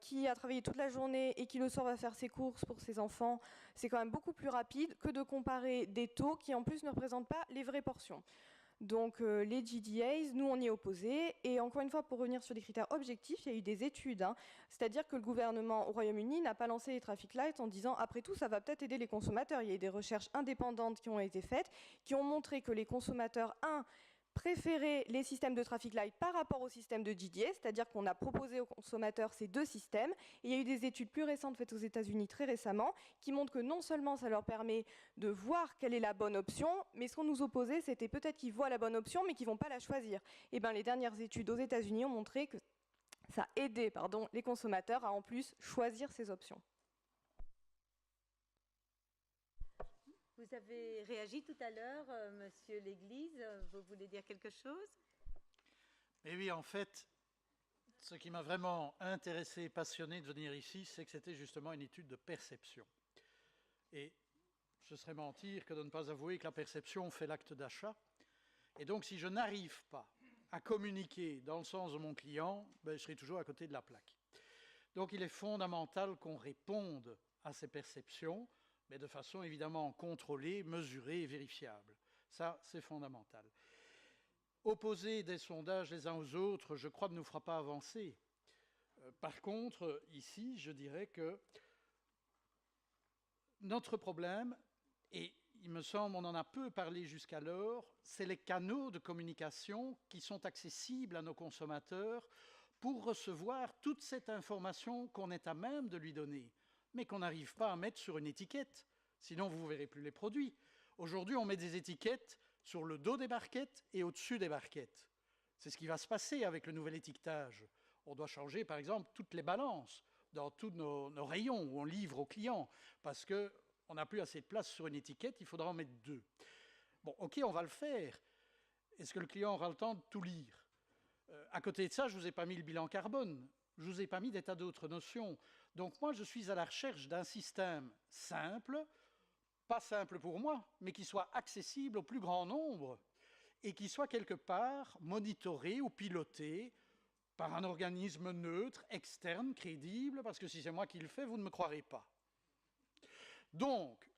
qui a travaillé toute la journée et qui le soir va faire ses courses pour ses enfants, c'est quand même beaucoup plus rapide que de comparer des taux qui en plus ne représentent pas les vraies portions. Donc les GDAs, nous on y est opposés. Et encore une fois, pour revenir sur les critères objectifs, il y a eu des études. C'est-à-dire que le gouvernement au Royaume-Uni n'a pas lancé les traffic lights en disant après tout ça va peut-être aider les consommateurs. Il y a eu des recherches indépendantes qui ont été faites, qui ont montré que les consommateurs, préféraient les systèmes de traffic light par rapport au système de GDA, c'est-à-dire qu'on a proposé aux consommateurs ces 2 systèmes. Et il y a eu des études plus récentes faites aux États-Unis très récemment qui montrent que non seulement ça leur permet de voir quelle est la bonne option, mais ce qu'on nous opposait, c'était peut-être qu'ils voient la bonne option, mais qu'ils ne vont pas la choisir. Et bien les dernières études aux États-Unis ont montré que ça aidait les consommateurs à en plus choisir ces options. Vous avez réagi tout à l'heure, Monsieur L'Église, vous voulez dire quelque chose? Mais oui, en fait, ce qui m'a vraiment intéressé et passionné de venir ici, c'est que c'était justement une étude de perception. Et ce serait mentir que de ne pas avouer que la perception fait l'acte d'achat. Et donc, si je n'arrive pas à communiquer dans le sens de mon client, je serai toujours à côté de la plaque. Donc, il est fondamental qu'on réponde à ces perceptions, mais de façon évidemment contrôlée, mesurée et vérifiable. Ça, c'est fondamental. Opposer des sondages les uns aux autres, je crois, ne nous fera pas avancer. Par contre, ici, je dirais que notre problème, et il me semble on en a peu parlé jusqu'alors, c'est les canaux de communication qui sont accessibles à nos consommateurs pour recevoir toute cette information qu'on est à même de lui donner, mais qu'on n'arrive pas à mettre sur une étiquette, sinon vous ne verrez plus les produits. Aujourd'hui, on met des étiquettes sur le dos des barquettes et au-dessus des barquettes. C'est ce qui va se passer avec le nouvel étiquetage. On doit changer, par exemple, toutes les balances dans tous nos rayons où on livre aux clients, parce qu'on n'a plus assez de place sur une étiquette, il faudra en mettre 2. Bon, ok, on va le faire. Est-ce que le client aura le temps de tout lire? À côté de ça, je ne vous ai pas mis le bilan carbone, je ne vous ai pas mis des tas d'autres notions. Donc moi, je suis à la recherche d'un système simple, pas simple pour moi, mais qui soit accessible au plus grand nombre et qui soit quelque part monitoré ou piloté par un organisme neutre, externe, crédible, parce que si c'est moi qui le fais, vous ne me croirez pas. Donc,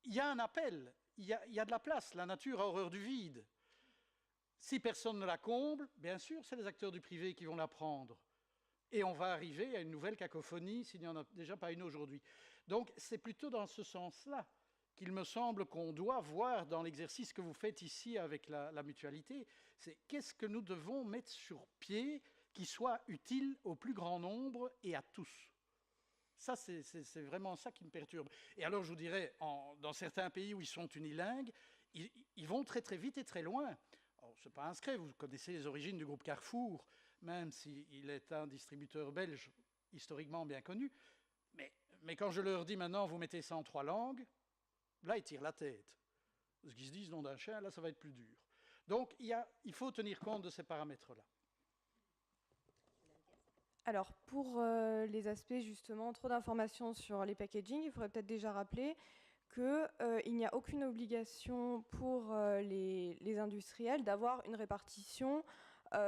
il y a un appel, il y a de la place, la nature a horreur du vide. Si personne ne la comble, bien sûr, c'est les acteurs du privé qui vont la prendre. Et on va arriver à une nouvelle cacophonie, s'il n'y en a déjà pas une aujourd'hui. Donc, c'est plutôt dans ce sens-là qu'il me semble qu'on doit voir dans l'exercice que vous faites ici avec la mutualité, c'est qu'est-ce que nous devons mettre sur pied qui soit utile au plus grand nombre et à tous. Ça, c'est vraiment ça qui me perturbe. Et alors, je vous dirais, dans certains pays où ils sont unilingues, ils vont très très vite et très loin. Ce n'est pas un secret, vous connaissez les origines du groupe Carrefour, même s'il est un distributeur belge historiquement bien connu. Mais quand je leur dis maintenant, vous mettez ça en 3 langues, là, ils tirent la tête. Parce qu'ils se disent, nom d'un chien, là, ça va être plus dur. Donc, il faut tenir compte de ces paramètres-là. Alors, pour les aspects, justement, trop d'informations sur les packaging, il faudrait peut-être déjà rappeler qu'il n'y a aucune obligation pour les industriels d'avoir une répartition,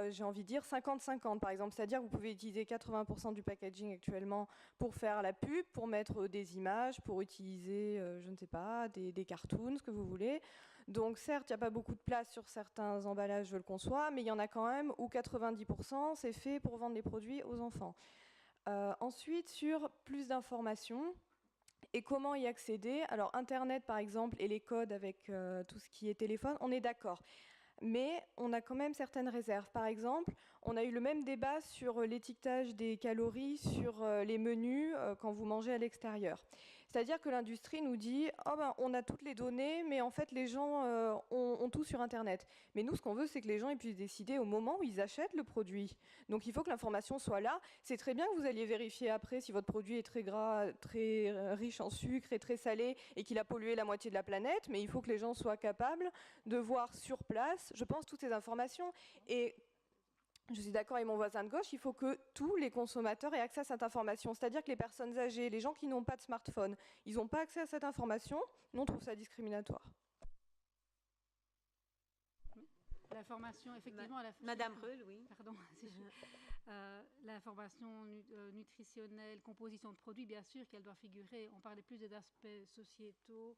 j'ai envie de dire 50-50 par exemple, c'est-à-dire que vous pouvez utiliser 80% du packaging actuellement pour faire la pub, pour mettre des images, pour utiliser, je ne sais pas, des cartoons, ce que vous voulez. Donc certes, il n'y a pas beaucoup de place sur certains emballages, je le conçois, mais il y en a quand même où 90% c'est fait pour vendre les produits aux enfants. Ensuite, sur plus d'informations, et comment y accéder? Alors, Internet, par exemple, et les codes avec tout ce qui est téléphone, on est d'accord. Mais on a quand même certaines réserves. Par exemple, on a eu le même débat sur l'étiquetage des calories sur les menus quand vous mangez à l'extérieur. C'est-à-dire que l'industrie nous dit « Oh ben, on a toutes les données, mais en fait, les gens ont tout sur Internet. » Mais nous, ce qu'on veut, c'est que les gens ils puissent décider au moment où ils achètent le produit. Donc, il faut que l'information soit là. C'est très bien que vous alliez vérifier après si votre produit est très gras, très riche en sucre et très salé et qu'il a pollué la moitié de la planète, mais il faut que les gens soient capables de voir sur place, je pense, toutes ces informations. Et je suis d'accord avec mon voisin de gauche, il faut que tous les consommateurs aient accès à cette information. C'est-à-dire que les personnes âgées, les gens qui n'ont pas de smartphone, ils n'ont pas accès à cette information. Nous, on trouve ça discriminatoire. L'information, effectivement... Madame Reul, oui. Pardon. L'information nutritionnelle, composition de produits, bien sûr qu'elle doit figurer. On parlait plus des aspects sociétaux,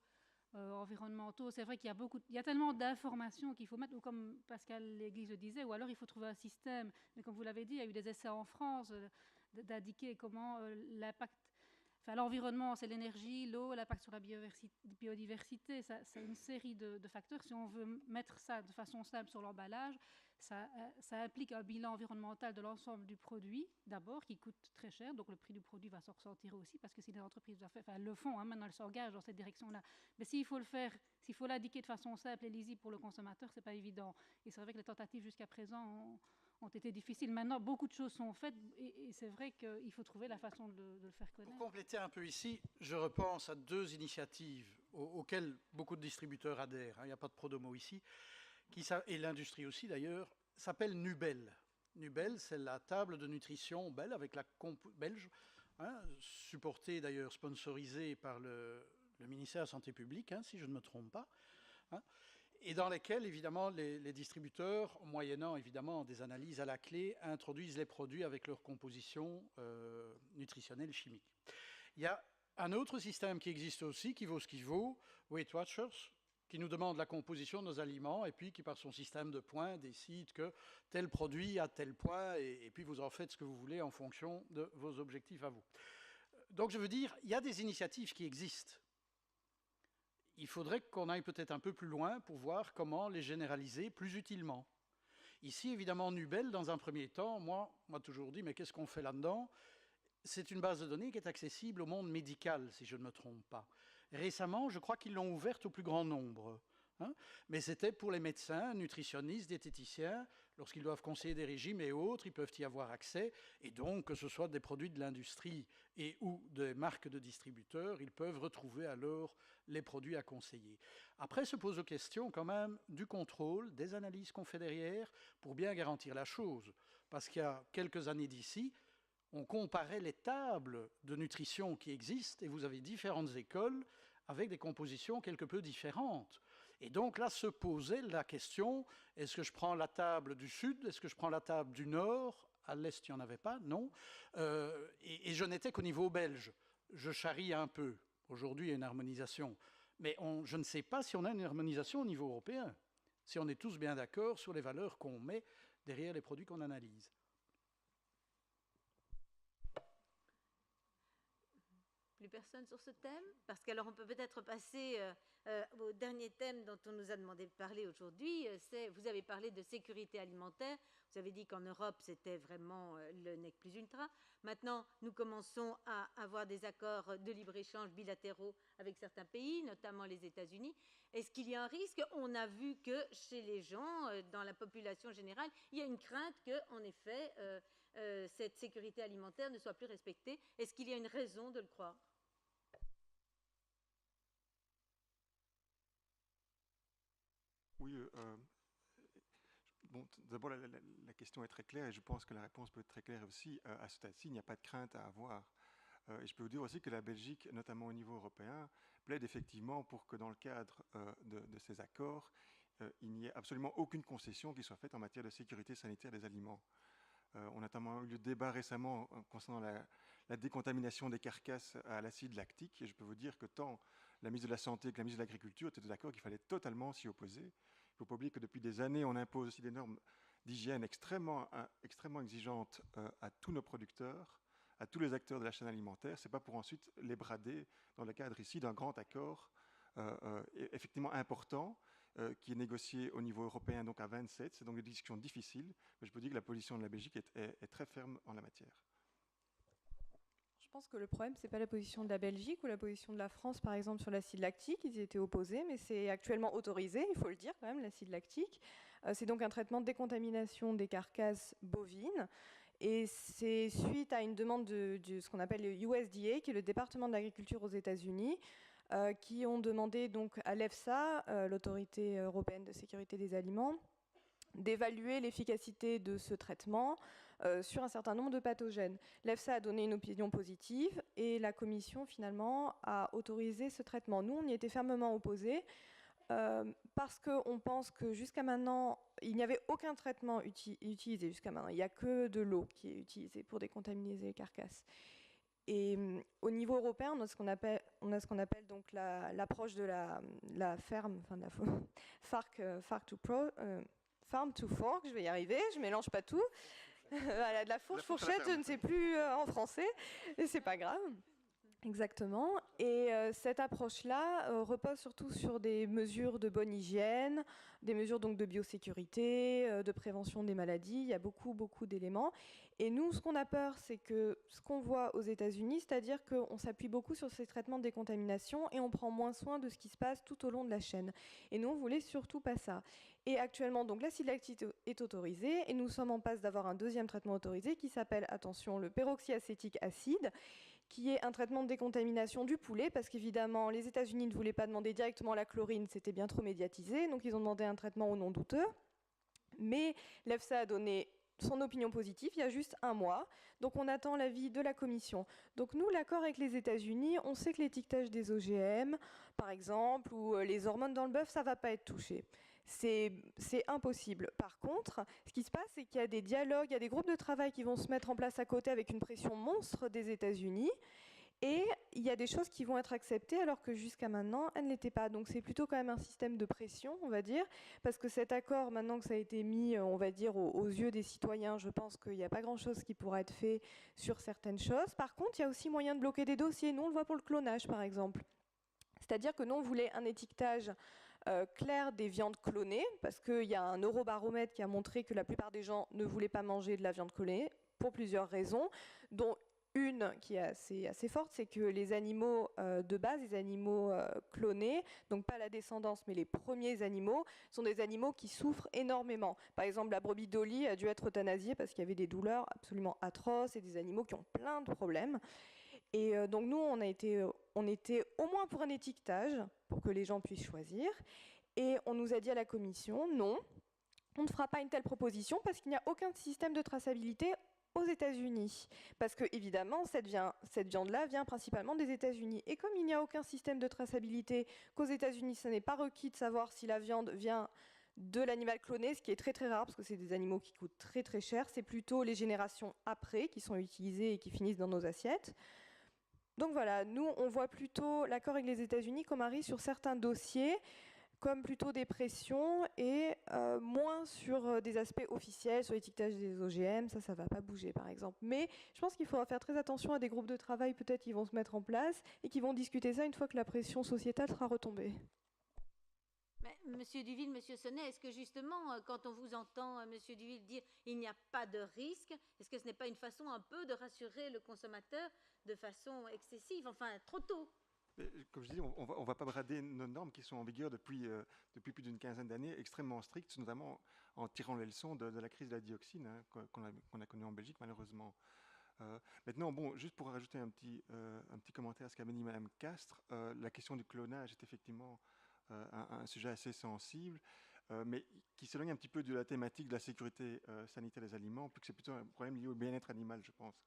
environnementaux. C'est vrai qu'il y a tellement d'informations qu'il faut mettre, ou comme Pascal Léglise le disait, ou alors il faut trouver un système. Mais comme vous l'avez dit, il y a eu des essais en France d'indiquer comment l'impact... Enfin, l'environnement, c'est l'énergie, l'eau, l'impact sur la biodiversité. C'est une série de facteurs. Si on veut mettre ça de façon simple sur l'emballage, ça implique un bilan environnemental de l'ensemble du produit, d'abord, qui coûte très cher. Donc, le prix du produit va s'en ressentir aussi, parce que si les entreprises doivent faire, enfin, elles le font, maintenant, elles s'engagent dans cette direction-là. Mais s'il faut le faire, s'il faut l'indiquer de façon simple et lisible pour le consommateur, c'est pas évident. Et c'est vrai que les tentatives jusqu'à présent ont été difficiles. Maintenant, beaucoup de choses sont faites et c'est vrai qu'il faut trouver la façon de le faire connaître. Pour compléter un peu ici, je repense à 2 initiatives auxquelles beaucoup de distributeurs adhèrent. Il n'y a pas de Prodomo ici. Et l'industrie aussi d'ailleurs, s'appelle Nubel. Nubel, c'est la table de nutrition belge, avec belge, supportée d'ailleurs, sponsorisée par le ministère de la Santé publique, si je ne me trompe pas, et dans lesquelles, évidemment, les distributeurs, moyennant évidemment des analyses à la clé, introduisent les produits avec leur composition nutritionnelle chimique. Il y a un autre système qui existe aussi, qui vaut ce qu'il vaut, Weight Watchers, qui nous demande la composition de nos aliments et puis qui, par son système de points, décide que tel produit a tel point et puis vous en faites ce que vous voulez en fonction de vos objectifs à vous. Donc, je veux dire, il y a des initiatives qui existent. Il faudrait qu'on aille peut-être un peu plus loin pour voir comment les généraliser plus utilement. Ici, évidemment, Nubel, dans un premier temps, moi, on m'a toujours dit, mais qu'est-ce qu'on fait là-dedans? C'est une base de données qui est accessible au monde médical, si je ne me trompe pas. Récemment, je crois qu'ils l'ont ouverte au plus grand nombre. Mais c'était pour les médecins, nutritionnistes, diététiciens, lorsqu'ils doivent conseiller des régimes et autres, ils peuvent y avoir accès. Et donc, que ce soit des produits de l'industrie et ou des marques de distributeurs, ils peuvent retrouver alors les produits à conseiller. Après se pose la question quand même du contrôle, des analyses qu'on fait derrière pour bien garantir la chose. Parce qu'il y a quelques années d'ici, on comparait les tables de nutrition qui existent et vous avez différentes écoles avec des compositions quelque peu différentes. Et donc là se posait la question, est-ce que je prends la table du Sud, est-ce que je prends la table du Nord? À l'Est, il n'y en avait pas, non. Et je n'étais qu'au niveau belge. Je charrie un peu. Aujourd'hui, il y a une harmonisation. Mais je ne sais pas si on a une harmonisation au niveau européen, si on est tous bien d'accord sur les valeurs qu'on met derrière les produits qu'on analyse. Plus plus personne sur ce thème? Parce qu'alors on peut peut-être passer au dernier thème dont on nous a demandé de parler aujourd'hui. Vous avez parlé de sécurité alimentaire. Vous avez dit qu'en Europe, c'était vraiment le nec plus ultra. Maintenant, nous commençons à avoir des accords de libre-échange bilatéraux avec certains pays, notamment les États-Unis. Est-ce qu'il y a un risque? On a vu que chez les gens, dans la population générale, il y a une crainte que, en effet, cette sécurité alimentaire ne soit plus respectée. Est-ce qu'il y a une raison de le croire? Oui, bon, d'abord, la question est très claire et je pense que la réponse peut être très claire aussi. À ce stade-ci, il n'y a pas de crainte à avoir. Et je peux vous dire aussi que la Belgique, notamment au niveau européen, plaide effectivement pour que dans le cadre de ces accords, il n'y ait absolument aucune concession qui soit faite en matière de sécurité sanitaire des aliments. On a notamment eu le débat récemment concernant la décontamination des carcasses à l'acide lactique. Et je peux vous dire que tant la ministre de la Santé que la ministre de l'Agriculture étaient d'accord qu'il fallait totalement s'y opposer. Il ne faut pas oublier que depuis des années, on impose aussi des normes d'hygiène extrêmement exigeantes à tous nos producteurs, à tous les acteurs de la chaîne alimentaire. Ce n'est pas pour ensuite les brader dans le cadre ici d'un grand accord effectivement important, qui est négocié au niveau européen, donc à 27. C'est donc des discussions difficiles, mais je peux dire que la position de la Belgique est très ferme en la matière. Je pense que le problème, ce n'est pas la position de la Belgique ou la position de la France, par exemple, sur l'acide lactique. Ils y étaient opposés, mais c'est actuellement autorisé, il faut le dire quand même, l'acide lactique. C'est donc un traitement de décontamination des carcasses bovines. Et c'est suite à une demande de ce qu'on appelle le USDA, qui est le département de l'agriculture aux États-Unis, qui ont demandé donc à l'EFSA, l'autorité européenne de sécurité des aliments, d'évaluer l'efficacité de ce traitement sur un certain nombre de pathogènes. L'EFSA a donné une opinion positive et la Commission finalement a autorisé ce traitement. Nous, on y était fermement opposés parce qu'on pense que jusqu'à maintenant, il n'y avait aucun traitement utilisé jusqu'à maintenant. Il n'y a que de l'eau qui est utilisée pour décontaminer les carcasses. Et au niveau européen, on a ce qu'on appelle donc l'approche de la ferme, enfin de la farm to fork, je vais y arriver, je mélange pas tout. Voilà, de la fourche fourchette, je ne sais plus en français, et c'est pas grave. Exactement. Et cette approche-là repose surtout sur des mesures de bonne hygiène, des mesures donc de biosécurité, de prévention des maladies. Il y a beaucoup d'éléments. Et nous, ce qu'on a peur, c'est que ce qu'on voit aux États-Unis, c'est-à-dire qu'on s'appuie beaucoup sur ces traitements de décontamination et on prend moins soin de ce qui se passe tout au long de la chaîne. Et nous, on voulait surtout pas ça. Et actuellement, donc l'acide lactique est autorisé et nous sommes en passe d'avoir un deuxième traitement autorisé qui s'appelle, attention, le peroxyacétique acide, qui est un traitement de décontamination du poulet, parce qu'évidemment, les États-Unis ne voulaient pas demander directement la chlorine, c'était bien trop médiatisé, donc ils ont demandé un traitement au nom douteux. Mais l'EFSA a donné son opinion positive il y a juste un mois, donc on attend l'avis de la Commission. Donc nous, l'accord avec les États-Unis, on sait que l'étiquetage des OGM, par exemple, ou les hormones dans le bœuf, ça ne va pas être touché. C'est impossible. Par contre, ce qui se passe, c'est qu'il y a des dialogues, il y a des groupes de travail qui vont se mettre en place à côté avec une pression monstre des États-Unis. Et il y a des choses qui vont être acceptées alors que jusqu'à maintenant, elles ne l'étaient pas. Donc c'est plutôt quand même un système de pression, on va dire, parce que cet accord, maintenant que ça a été mis, on va dire, aux yeux des citoyens, je pense qu'il n'y a pas grand-chose qui pourra être fait sur certaines choses. Par contre, il y a aussi moyen de bloquer des dossiers. Nous, on le voit pour le clonage, par exemple. C'est-à-dire que nous, on voulait un étiquetage clair des viandes clonées, parce qu'il y a un eurobaromètre qui a montré que la plupart des gens ne voulaient pas manger de la viande clonée, pour plusieurs raisons, dont une qui est assez forte, c'est que les animaux de base, les animaux clonés, donc pas la descendance, mais les premiers animaux, sont des animaux qui souffrent énormément. Par exemple, la brebis Dolly a dû être euthanasiée parce qu'il y avait des douleurs absolument atroces et des animaux qui ont plein de problèmes. Et donc nous, on était au moins pour un étiquetage, pour que les gens puissent choisir. Et on nous a dit à la Commission, non, on ne fera pas une telle proposition parce qu'il n'y a aucun système de traçabilité aux États-Unis. Parce que, évidemment, cette viande-là vient principalement des États-Unis. Et comme il n'y a aucun système de traçabilité, qu'aux États-Unis, ce n'est pas requis de savoir si la viande vient de l'animal cloné, ce qui est très très rare parce que c'est des animaux qui coûtent très très cher, c'est plutôt les générations après qui sont utilisées et qui finissent dans nos assiettes. Donc voilà, nous, on voit plutôt l'accord avec les États-Unis comme un risque sur certains dossiers, comme plutôt des pressions et moins sur des aspects officiels, sur l'étiquetage des OGM, ça va pas bouger par exemple. Mais je pense qu'il faudra faire très attention à des groupes de travail peut-être qui vont se mettre en place et qui vont discuter ça une fois que la pression sociétale sera retombée. Mais, Monsieur Duville, Monsieur Sonnet, est-ce que justement, quand on vous entend, Monsieur Duville, dire il n'y a pas de risque, est-ce que ce n'est pas une façon un peu de rassurer le consommateur de façon excessive, enfin trop tôt? Mais, comme je dis, on ne va pas brader nos normes qui sont en vigueur depuis plus d'une quinzaine d'années, extrêmement strictes, notamment en tirant les leçons de la crise de la dioxine qu'on a connue en Belgique, malheureusement. Maintenant, bon, juste pour rajouter un petit commentaire à ce qu'a dit Mme Castres, la question du clonage est effectivement un sujet assez sensible, mais qui s'éloigne un petit peu de la thématique de la sécurité sanitaire des aliments, plus que c'est plutôt un problème lié au bien-être animal, je pense.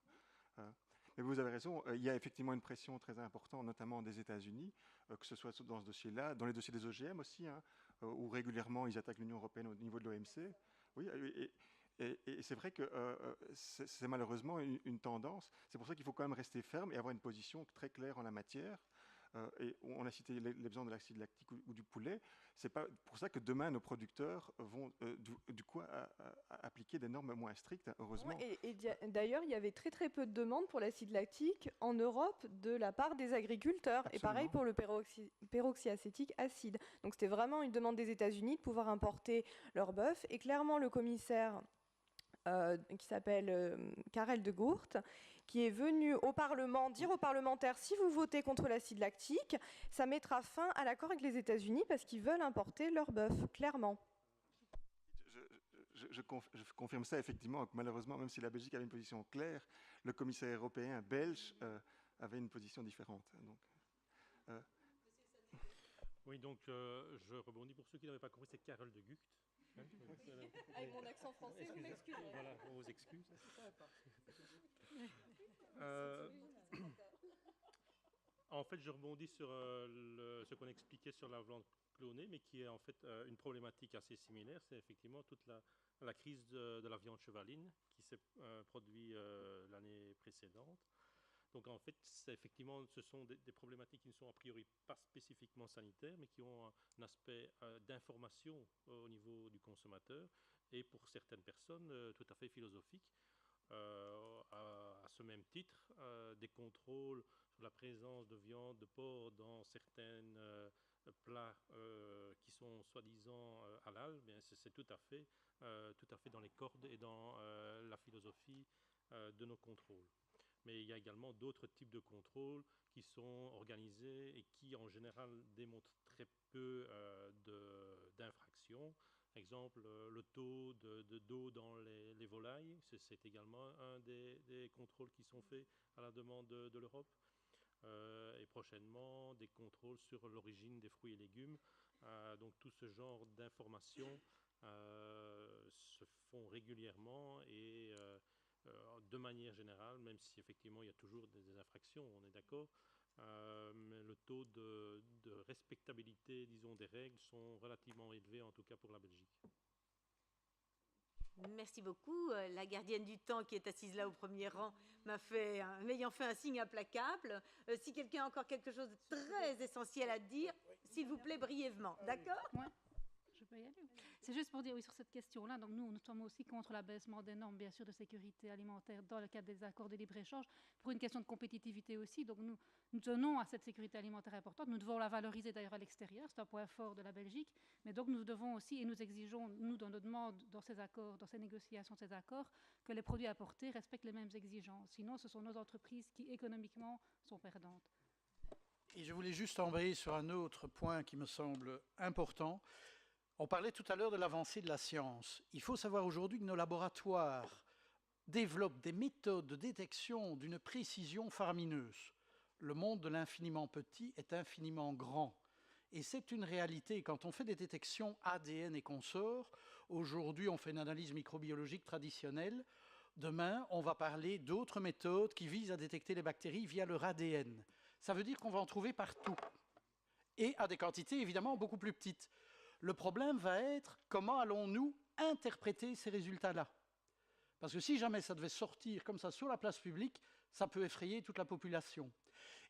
Mais vous avez raison, il y a effectivement une pression très importante, notamment des États-Unis, que ce soit dans ce dossier-là, dans les dossiers des OGM aussi, hein, où régulièrement ils attaquent l'Union européenne au niveau de l'OMC. Oui, et c'est vrai que c'est malheureusement une tendance. C'est pour ça qu'il faut quand même rester ferme et avoir une position très claire en la matière. Et on a cité l'exemple de l'acide lactique ou du poulet. C'est pas pour ça que demain nos producteurs vont du coup appliquer des normes moins strictes, heureusement. Et d'ailleurs, il y avait très très peu de demandes pour l'acide lactique en Europe de la part des agriculteurs. Absolument. Et pareil pour le peroxyacétique acide. Donc c'était vraiment une demande des États-Unis de pouvoir importer leur bœuf. Et clairement, le commissaire qui s'appelle Karel de Gucht, qui est venu au Parlement dire aux parlementaires, si vous votez contre l'acide lactique, ça mettra fin à l'accord avec les États-Unis parce qu'ils veulent importer leur bœuf, clairement. Je confirme ça effectivement, que malheureusement, même si la Belgique avait une position claire, le commissaire européen belge avait une position différente. Donc, oui, donc je rebondis pour ceux qui n'avaient pas compris, c'est Karel de Gucht. Hein, avec mon accent français, vous m'excusez. Voilà, on vous excuse. En fait, je rebondis sur ce qu'on expliquait sur la viande clonée, mais qui est en fait une problématique assez similaire. C'est effectivement toute la crise de la viande chevaline qui s'est produite l'année précédente. Donc en fait, effectivement, ce sont des problématiques qui ne sont a priori pas spécifiquement sanitaires, mais qui ont un aspect d'information au niveau du consommateur et pour certaines personnes tout à fait philosophiques. À ce même titre, des contrôles sur la présence de viande de porc dans certains plats qui sont soi-disant halal, bien c'est tout à fait dans les cordes et dans la philosophie de nos contrôles. Mais il y a également d'autres types de contrôles qui sont organisés et qui, en général, démontrent très peu d'infractions. Exemple, le taux d'eau dans les volailles, c'est également un des contrôles qui sont faits à la demande de l'Europe. Et prochainement, des contrôles sur l'origine des fruits et légumes. Donc tout ce genre d'informations se font régulièrement et de manière générale, même si effectivement il y a toujours des infractions, on est d'accord, mais le taux de respectabilité, disons, des règles sont relativement élevés, en tout cas pour la Belgique. Merci beaucoup. La gardienne du temps qui est assise là au premier rang m'ayant fait un signe implacable. Si quelqu'un a encore quelque chose de très essentiel à dire, s'il vous plaît, brièvement. D'accord ? Ouais. Je peux y aller. C'est juste pour dire, oui, sur cette question-là, donc nous sommes aussi contre l'abaissement des normes, bien sûr, de sécurité alimentaire dans le cadre des accords de libre-échange, pour une question de compétitivité aussi. Donc nous tenons à cette sécurité alimentaire importante. Nous devons la valoriser d'ailleurs à l'extérieur, c'est un point fort de la Belgique. Mais donc nous devons aussi, et nous exigeons, nous, dans nos demandes, dans ces accords, dans ces négociations de ces accords, que les produits importés respectent les mêmes exigences. Sinon, ce sont nos entreprises qui, économiquement, sont perdantes. Et je voulais juste embrayer sur un autre point qui me semble important. On parlait tout à l'heure de l'avancée de la science. Il faut savoir aujourd'hui que nos laboratoires développent des méthodes de détection d'une précision faramineuse. Le monde de l'infiniment petit est infiniment grand. Et c'est une réalité. Quand on fait des détections ADN et consorts, aujourd'hui on fait une analyse microbiologique traditionnelle. Demain, on va parler d'autres méthodes qui visent à détecter les bactéries via leur ADN. Ça veut dire qu'on va en trouver partout. Et à des quantités évidemment beaucoup plus petites. Le problème va être comment allons-nous interpréter ces résultats-là ? Parce que si jamais ça devait sortir comme ça sur la place publique, ça peut effrayer toute la population.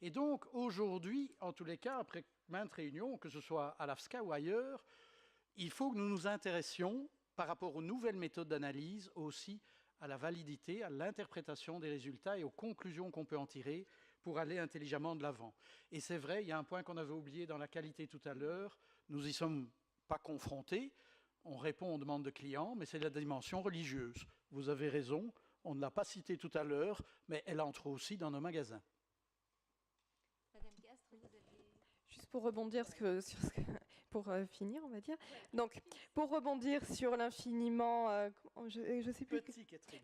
Et donc aujourd'hui, en tous les cas, après maintes réunions, que ce soit à l'AFSCA ou ailleurs, il faut que nous nous intéressions, par rapport aux nouvelles méthodes d'analyse, aussi à la validité, à l'interprétation des résultats et aux conclusions qu'on peut en tirer pour aller intelligemment de l'avant. Et c'est vrai, il y a un point qu'on avait oublié dans la qualité tout à l'heure, nous y sommes pas confrontés, on répond aux demandes de clients, mais c'est la dimension religieuse. Vous avez raison, on ne l'a pas citée tout à l'heure, mais elle entre aussi dans nos magasins. Madame Castres, vous aviez... Juste pour rebondir pour finir, on va dire. Donc, pour rebondir sur l'infiniment, je sais plus.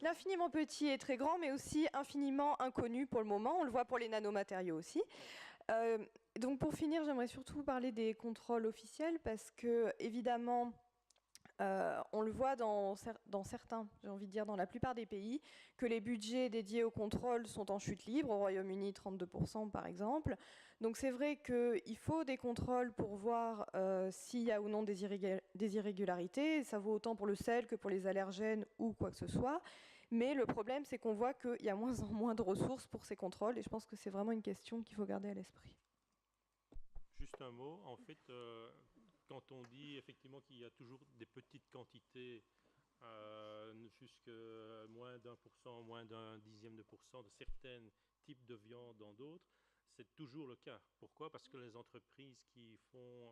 L'infiniment petit et très grand, mais aussi infiniment inconnu pour le moment. On le voit pour les nanomatériaux aussi. Donc, pour finir, j'aimerais surtout parler des contrôles officiels parce que, évidemment, on le voit dans certains, j'ai envie de dire dans la plupart des pays, que les budgets dédiés au contrôle sont en chute libre, au Royaume-Uni 32% par exemple. Donc c'est vrai qu'il faut des contrôles pour voir s'il y a ou non des irrégularités. Ça vaut autant pour le sel que pour les allergènes ou quoi que ce soit. Mais le problème, c'est qu'on voit qu'il y a moins en moins de ressources pour ces contrôles. Et je pense que c'est vraiment une question qu'il faut garder à l'esprit. Juste un mot, en fait, quand on dit effectivement qu'il y a toujours des petites quantités, jusqu'à moins d'1%, moins d'un dixième de % de certains types de viande dans d'autres, c'est toujours le cas. Pourquoi? Parce que les entreprises qui font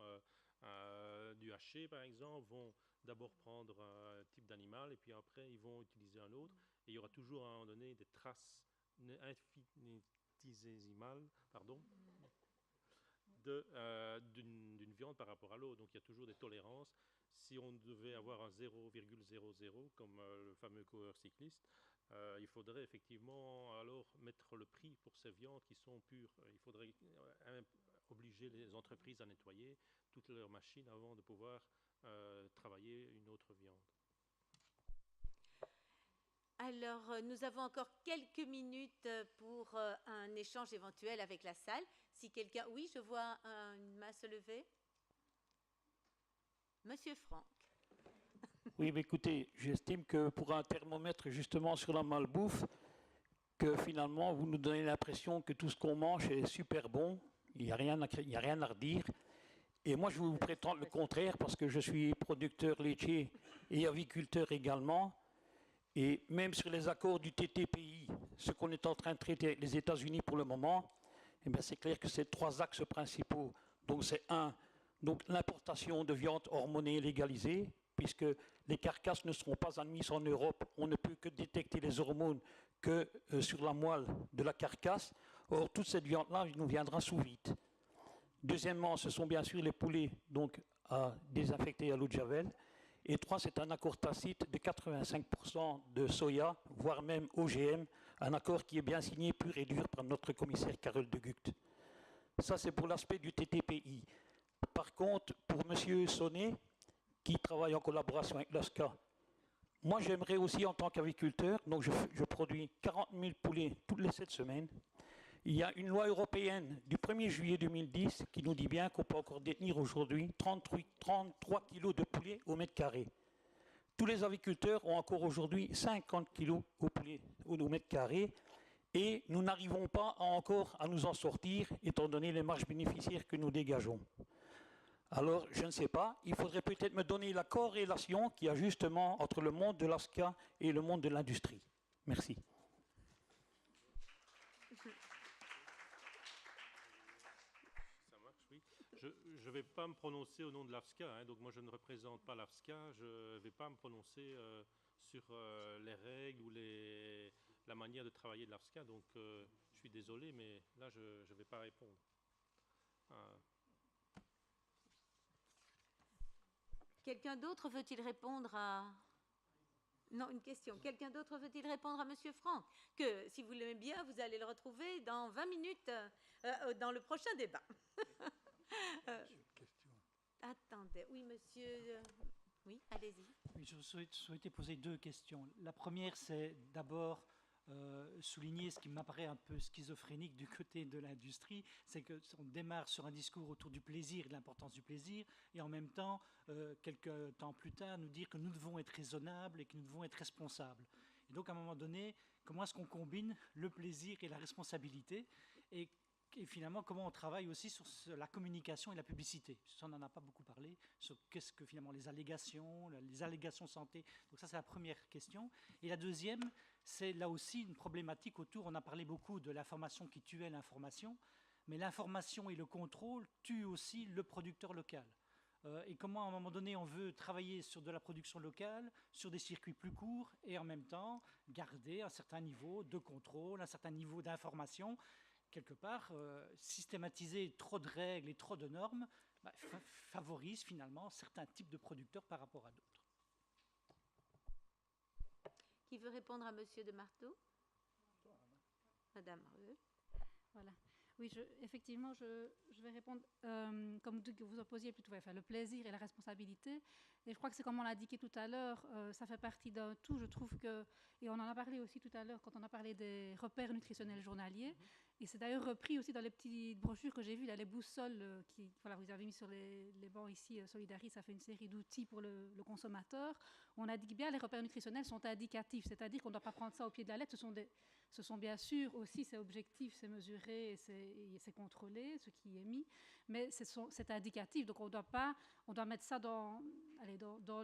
du haché, par exemple, vont d'abord prendre un type d'animal et puis après, ils vont utiliser un autre. Et il y aura toujours à un moment donné des traces infinitésimales, d'une viande par rapport à l'autre. Donc il y a toujours des tolérances. Si on devait avoir un 0,00 comme le fameux coureur cycliste, il faudrait effectivement alors mettre le prix pour ces viandes qui sont pures. Il faudrait obliger les entreprises à nettoyer toutes leurs machines avant de pouvoir travailler une autre viande. Alors, nous avons encore quelques minutes pour un échange éventuel avec la salle. Si quelqu'un... Oui, je vois une main se lever. Monsieur Franck. Oui, mais écoutez, j'estime que pour un thermomètre justement sur la malbouffe, que finalement vous nous donnez l'impression que tout ce qu'on mange est super bon, il n'y a rien à redire. Et moi je vous prétends le contraire parce que je suis producteur laitier et aviculteur également. Et même sur les accords du TTPI, ce qu'on est en train de traiter avec les États-Unis pour le moment, eh bien c'est clair que c'est 3 axes principaux. Donc c'est donc l'importation de viande hormonée légalisée, puisque les carcasses ne seront pas admises en Europe. On ne peut que détecter les hormones que sur la moelle de la carcasse. Or, toute cette viande-là nous viendra sous vide. Deuxièmement, ce sont bien sûr les poulets donc, à désinfecter à l'eau de Javel. Et 3, c'est un accord tacite de 85% de soya, voire même OGM, un accord qui est bien signé pur et dur par notre commissaire Carole de Gucht. Ça, c'est pour l'aspect du TTPI. Par contre, pour M. Sonnet, qui travaille en collaboration avec l'ASCA, moi, j'aimerais aussi, en tant qu'aviculteur, donc je produis 40 000 poulets toutes les 7 semaines. Il y a une loi européenne du 1er juillet 2010 qui nous dit bien qu'on peut encore détenir aujourd'hui 33 kilos de poulet au mètre carré. Tous les aviculteurs ont encore aujourd'hui 50 kilos au mètre carré et nous n'arrivons pas encore à nous en sortir étant donné les marges bénéficiaires que nous dégageons. Alors, je ne sais pas, il faudrait peut-être me donner la corrélation qu'il y a justement entre le monde de l'ASCA et le monde de l'industrie. Merci. Je ne vais pas me prononcer au nom de l'AFSCA, donc moi je ne représente pas l'AFSCA, je ne vais pas me prononcer sur les règles ou la manière de travailler de l'AFSCA, donc je suis désolé, mais là je ne vais pas répondre. Quelqu'un d'autre veut-il répondre à... Non, une question. Quelqu'un d'autre veut-il répondre à M. Franck? Que, si vous l'aimez bien, vous allez le retrouver dans 20 minutes dans le prochain débat. Attendez, oui, monsieur. Oui, allez-y. Oui, je souhaitais poser 2 questions. La première, c'est d'abord souligner ce qui m'apparaît un peu schizophrénique du côté de l'industrie, c'est qu'on démarre sur un discours autour du plaisir et de l'importance du plaisir, et en même temps, quelques temps plus tard, nous dire que nous devons être raisonnables et que nous devons être responsables. Et donc, à un moment donné, comment est-ce qu'on combine le plaisir et la responsabilité? Et et finalement, comment on travaille aussi sur la communication et la publicité. Ça, on n'en a pas beaucoup parlé, sur qu'est-ce que finalement les allégations santé. Donc ça, c'est la première question. Et la deuxième, c'est là aussi une problématique autour, on a parlé beaucoup de l'information qui tuait l'information, mais l'information et le contrôle tuent aussi le producteur local. Et comment, à un moment donné, on veut travailler sur de la production locale, sur des circuits plus courts, et en même temps garder un certain niveau de contrôle, un certain niveau d'information. Quelque part, systématiser trop de règles et trop de normes favorise finalement certains types de producteurs par rapport à d'autres. Qui veut répondre à Monsieur de Marteau? Madame. Voilà. Oui, effectivement, je vais répondre, comme vous opposiez plutôt, enfin, le plaisir et la responsabilité. Et je crois que c'est comme on l'a indiqué tout à l'heure, ça fait partie d'un tout. Je trouve que, et on en a parlé aussi tout à l'heure quand on a parlé des repères nutritionnels journaliers. Et c'est d'ailleurs repris aussi dans les petites brochures que j'ai vues, là, les boussoles voilà, vous avez mis sur les bancs ici, Solidaris, ça fait une série d'outils pour le consommateur. On indique bien les repères nutritionnels sont indicatifs, c'est-à-dire qu'on ne doit pas prendre ça au pied de la lettre. Ce sont bien sûr aussi, c'est objectif, c'est mesuré et c'est contrôlé, ce qui est mis, mais c'est indicatif. Donc on doit mettre ça dans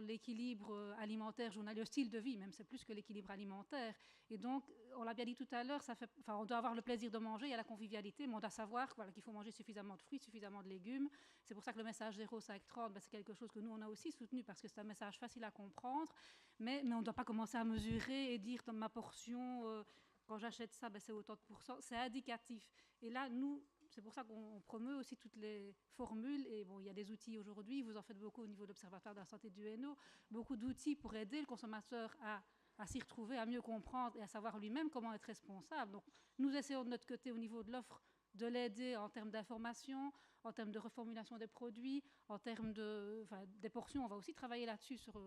l'équilibre alimentaire journalier, le style de vie, même c'est plus que l'équilibre alimentaire. Et donc, on l'a bien dit tout à l'heure, on doit avoir le plaisir de manger, il y a la convivialité, mais on doit savoir qu'il faut manger suffisamment de fruits, suffisamment de légumes. C'est pour ça que le message 0,530, c'est quelque chose que nous, on a aussi soutenu, parce que c'est un message facile à comprendre, mais on ne doit pas commencer à mesurer et dire dans ma portion... quand j'achète ça, c'est autant de pourcents. C'est indicatif. Et là, nous, c'est pour ça qu'on promeut aussi toutes les formules. Et bon, il y a des outils aujourd'hui, vous en faites beaucoup au niveau de l'Observatoire de la santé du Hainaut, beaucoup d'outils pour aider le consommateur à s'y retrouver, à mieux comprendre et à savoir lui-même comment être responsable. Donc, nous essayons de notre côté, au niveau de l'offre, de l'aider en termes d'information, en termes de reformulation des produits, en termes des portions. On va aussi travailler là-dessus sur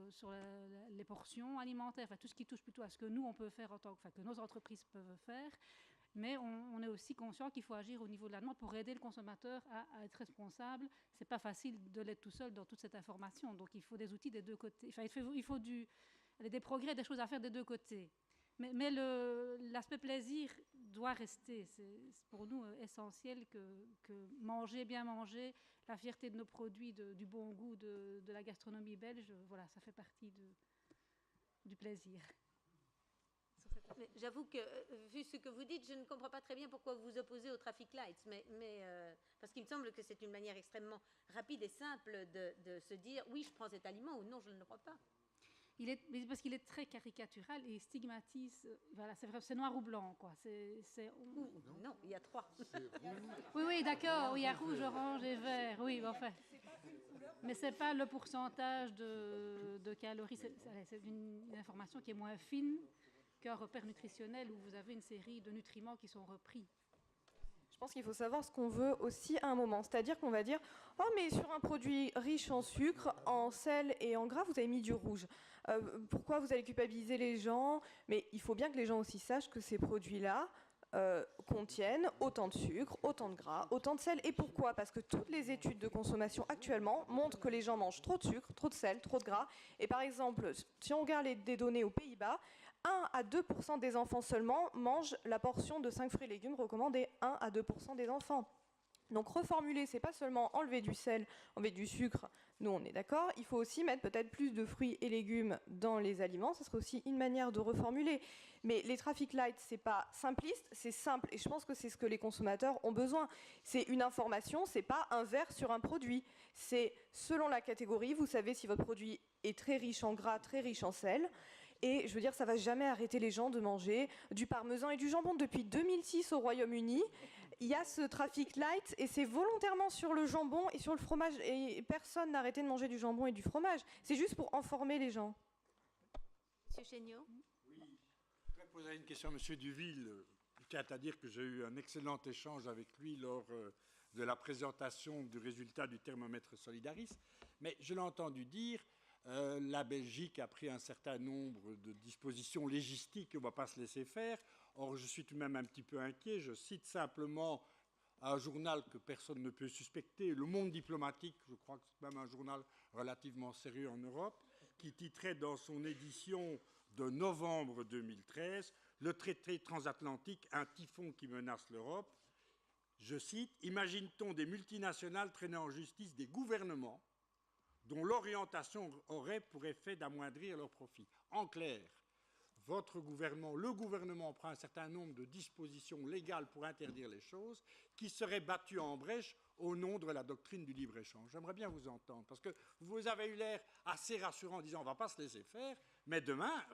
les portions alimentaires, tout ce qui touche plutôt à ce que nous, on peut faire que nos entreprises peuvent faire. Mais on est aussi conscient qu'il faut agir au niveau de la demande pour aider le consommateur à être responsable. Ce n'est pas facile de l'être tout seul dans toute cette information. Donc, il faut des outils des deux côtés. Il faut des progrès, des choses à faire des deux côtés. Mais l'aspect plaisir doit rester. C'est pour nous essentiel que manger, bien manger, la fierté de nos produits, du bon goût de la gastronomie belge, voilà, ça fait partie du plaisir. J'avoue que, vu ce que vous dites, je ne comprends pas très bien pourquoi vous vous opposez au traffic lights, parce qu'il me semble que c'est une manière extrêmement rapide et simple de se dire « oui, je prends cet aliment » ou « non, je ne le prends pas ». Parce qu'il est très caricatural et stigmatise. Voilà, c'est vrai, c'est noir ou blanc, quoi. Non, il y a 3. Oui, d'accord. Oui, il y a rouge, orange et vert. Oui, enfin. Mais c'est pas le pourcentage de calories. C'est une information qui est moins fine qu'un repère nutritionnel où vous avez une série de nutriments qui sont repris. Je pense qu'il faut savoir ce qu'on veut aussi à un moment. C'est-à-dire qu'on va dire « Oh, mais sur un produit riche en sucre, en sel et en gras, vous avez mis du rouge. Pourquoi vous allez culpabiliser les gens ?» Mais il faut bien que les gens aussi sachent que ces produits-là contiennent autant de sucre, autant de gras, autant de sel. Et pourquoi ? Parce que toutes les études de consommation actuellement montrent que les gens mangent trop de sucre, trop de sel, trop de gras. Et par exemple, si on regarde des données aux Pays-Bas, 1 à 2% des enfants seulement mangent la portion de 5 fruits et légumes recommandée. 1 à 2% des enfants. Donc reformuler, c'est pas seulement enlever du sel, enlever du sucre, nous on est d'accord, il faut aussi mettre peut-être plus de fruits et légumes dans les aliments, ce serait aussi une manière de reformuler. Mais les traffic lights, c'est pas simpliste, c'est simple, et je pense que c'est ce que les consommateurs ont besoin. C'est une information, c'est pas un verre sur un produit. C'est selon la catégorie, vous savez si votre produit est très riche en gras, très riche en sel. Et je veux dire, ça ne va jamais arrêter les gens de manger du parmesan et du jambon. Depuis 2006 au Royaume-Uni, il y a ce traffic light et c'est volontairement sur le jambon et sur le fromage. Et personne n'a arrêté de manger du jambon et du fromage. C'est juste pour informer les gens. Monsieur Chéniaud ? Oui, je voudrais poser une question à M. Duville. Je tiens à dire que j'ai eu un excellent échange avec lui lors de la présentation du résultat du thermomètre Solidaris. Mais je l'ai entendu dire... la Belgique a pris un certain nombre de dispositions légistiques qu'on ne va pas se laisser faire. Or, je suis tout de même un petit peu inquiet. Je cite simplement un journal que personne ne peut suspecter, Le Monde diplomatique, je crois que c'est même un journal relativement sérieux en Europe, qui titrait dans son édition de novembre 2013 « Le traité transatlantique, un typhon qui menace l'Europe ». je cite, « Imagine-t-on des multinationales traîner en justice des gouvernements dont l'orientation aurait pour effet d'amoindrir leurs profits ?» En clair, votre gouvernement, le gouvernement prend un certain nombre de dispositions légales pour interdire les choses qui seraient battues en brèche au nom de la doctrine du libre-échange. J'aimerais bien vous entendre, parce que vous avez eu l'air assez rassurant en disant on ne va pas se laisser faire, mais demain,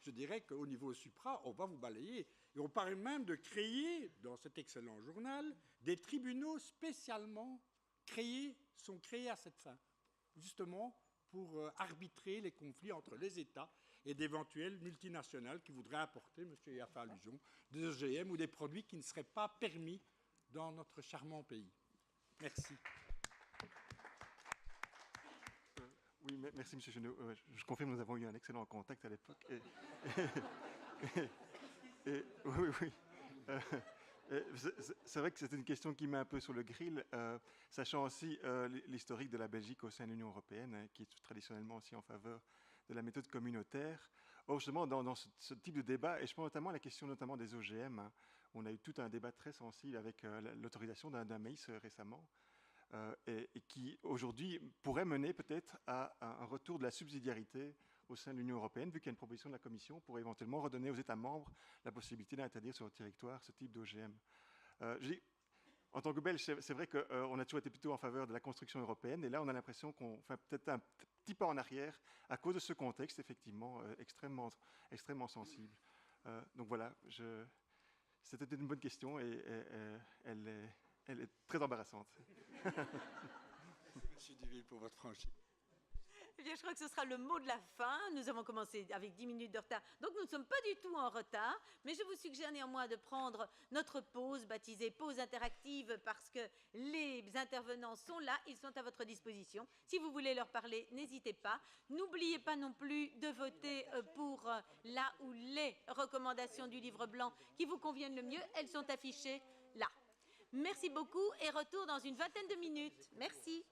je dirais qu'au niveau supra, on va vous balayer. Et on parle même de créer, dans cet excellent journal, des tribunaux spécialement sont créés à cette fin, justement pour arbitrer les conflits entre les États et d'éventuelles multinationales qui voudraient importer, monsieur y a fait allusion, des OGM ou des produits qui ne seraient pas permis dans notre charmant pays. Merci. Oui, merci, monsieur Genot. Je confirme, nous avons eu un excellent contact à l'époque. Oui, oui. C'est vrai que c'est une question qui met un peu sur le grill, sachant aussi l'historique de la Belgique au sein de l'Union européenne, hein, qui est traditionnellement aussi en faveur de la méthode communautaire. Or, justement, dans ce type de débat, et je pense notamment à la question notamment des OGM, hein, on a eu tout un débat très sensible avec l'autorisation d'un maïs récemment, et qui aujourd'hui pourrait mener peut-être à un retour de la subsidiarité au sein de l'Union européenne, vu qu'il y a une proposition de la Commission pour éventuellement redonner aux États membres la possibilité d'interdire sur le territoire ce type d'OGM. En tant que Belge, c'est vrai qu'on a toujours été plutôt en faveur de la construction européenne, et là on a l'impression qu'on fait peut-être un petit pas en arrière à cause de ce contexte effectivement extrêmement sensible. Donc voilà, c'était une bonne question et elle est très embarrassante. Monsieur Duville, pour votre franchise. Eh bien, je crois que ce sera le mot de la fin. Nous avons commencé avec 10 minutes de retard, donc nous ne sommes pas du tout en retard. Mais je vous suggère néanmoins de prendre notre pause, baptisée pause interactive, parce que les intervenants sont là, ils sont à votre disposition. Si vous voulez leur parler, n'hésitez pas. N'oubliez pas non plus de voter pour la ou les recommandations du livre blanc qui vous conviennent le mieux. Elles sont affichées là. Merci beaucoup et retour dans une vingtaine de minutes. Merci.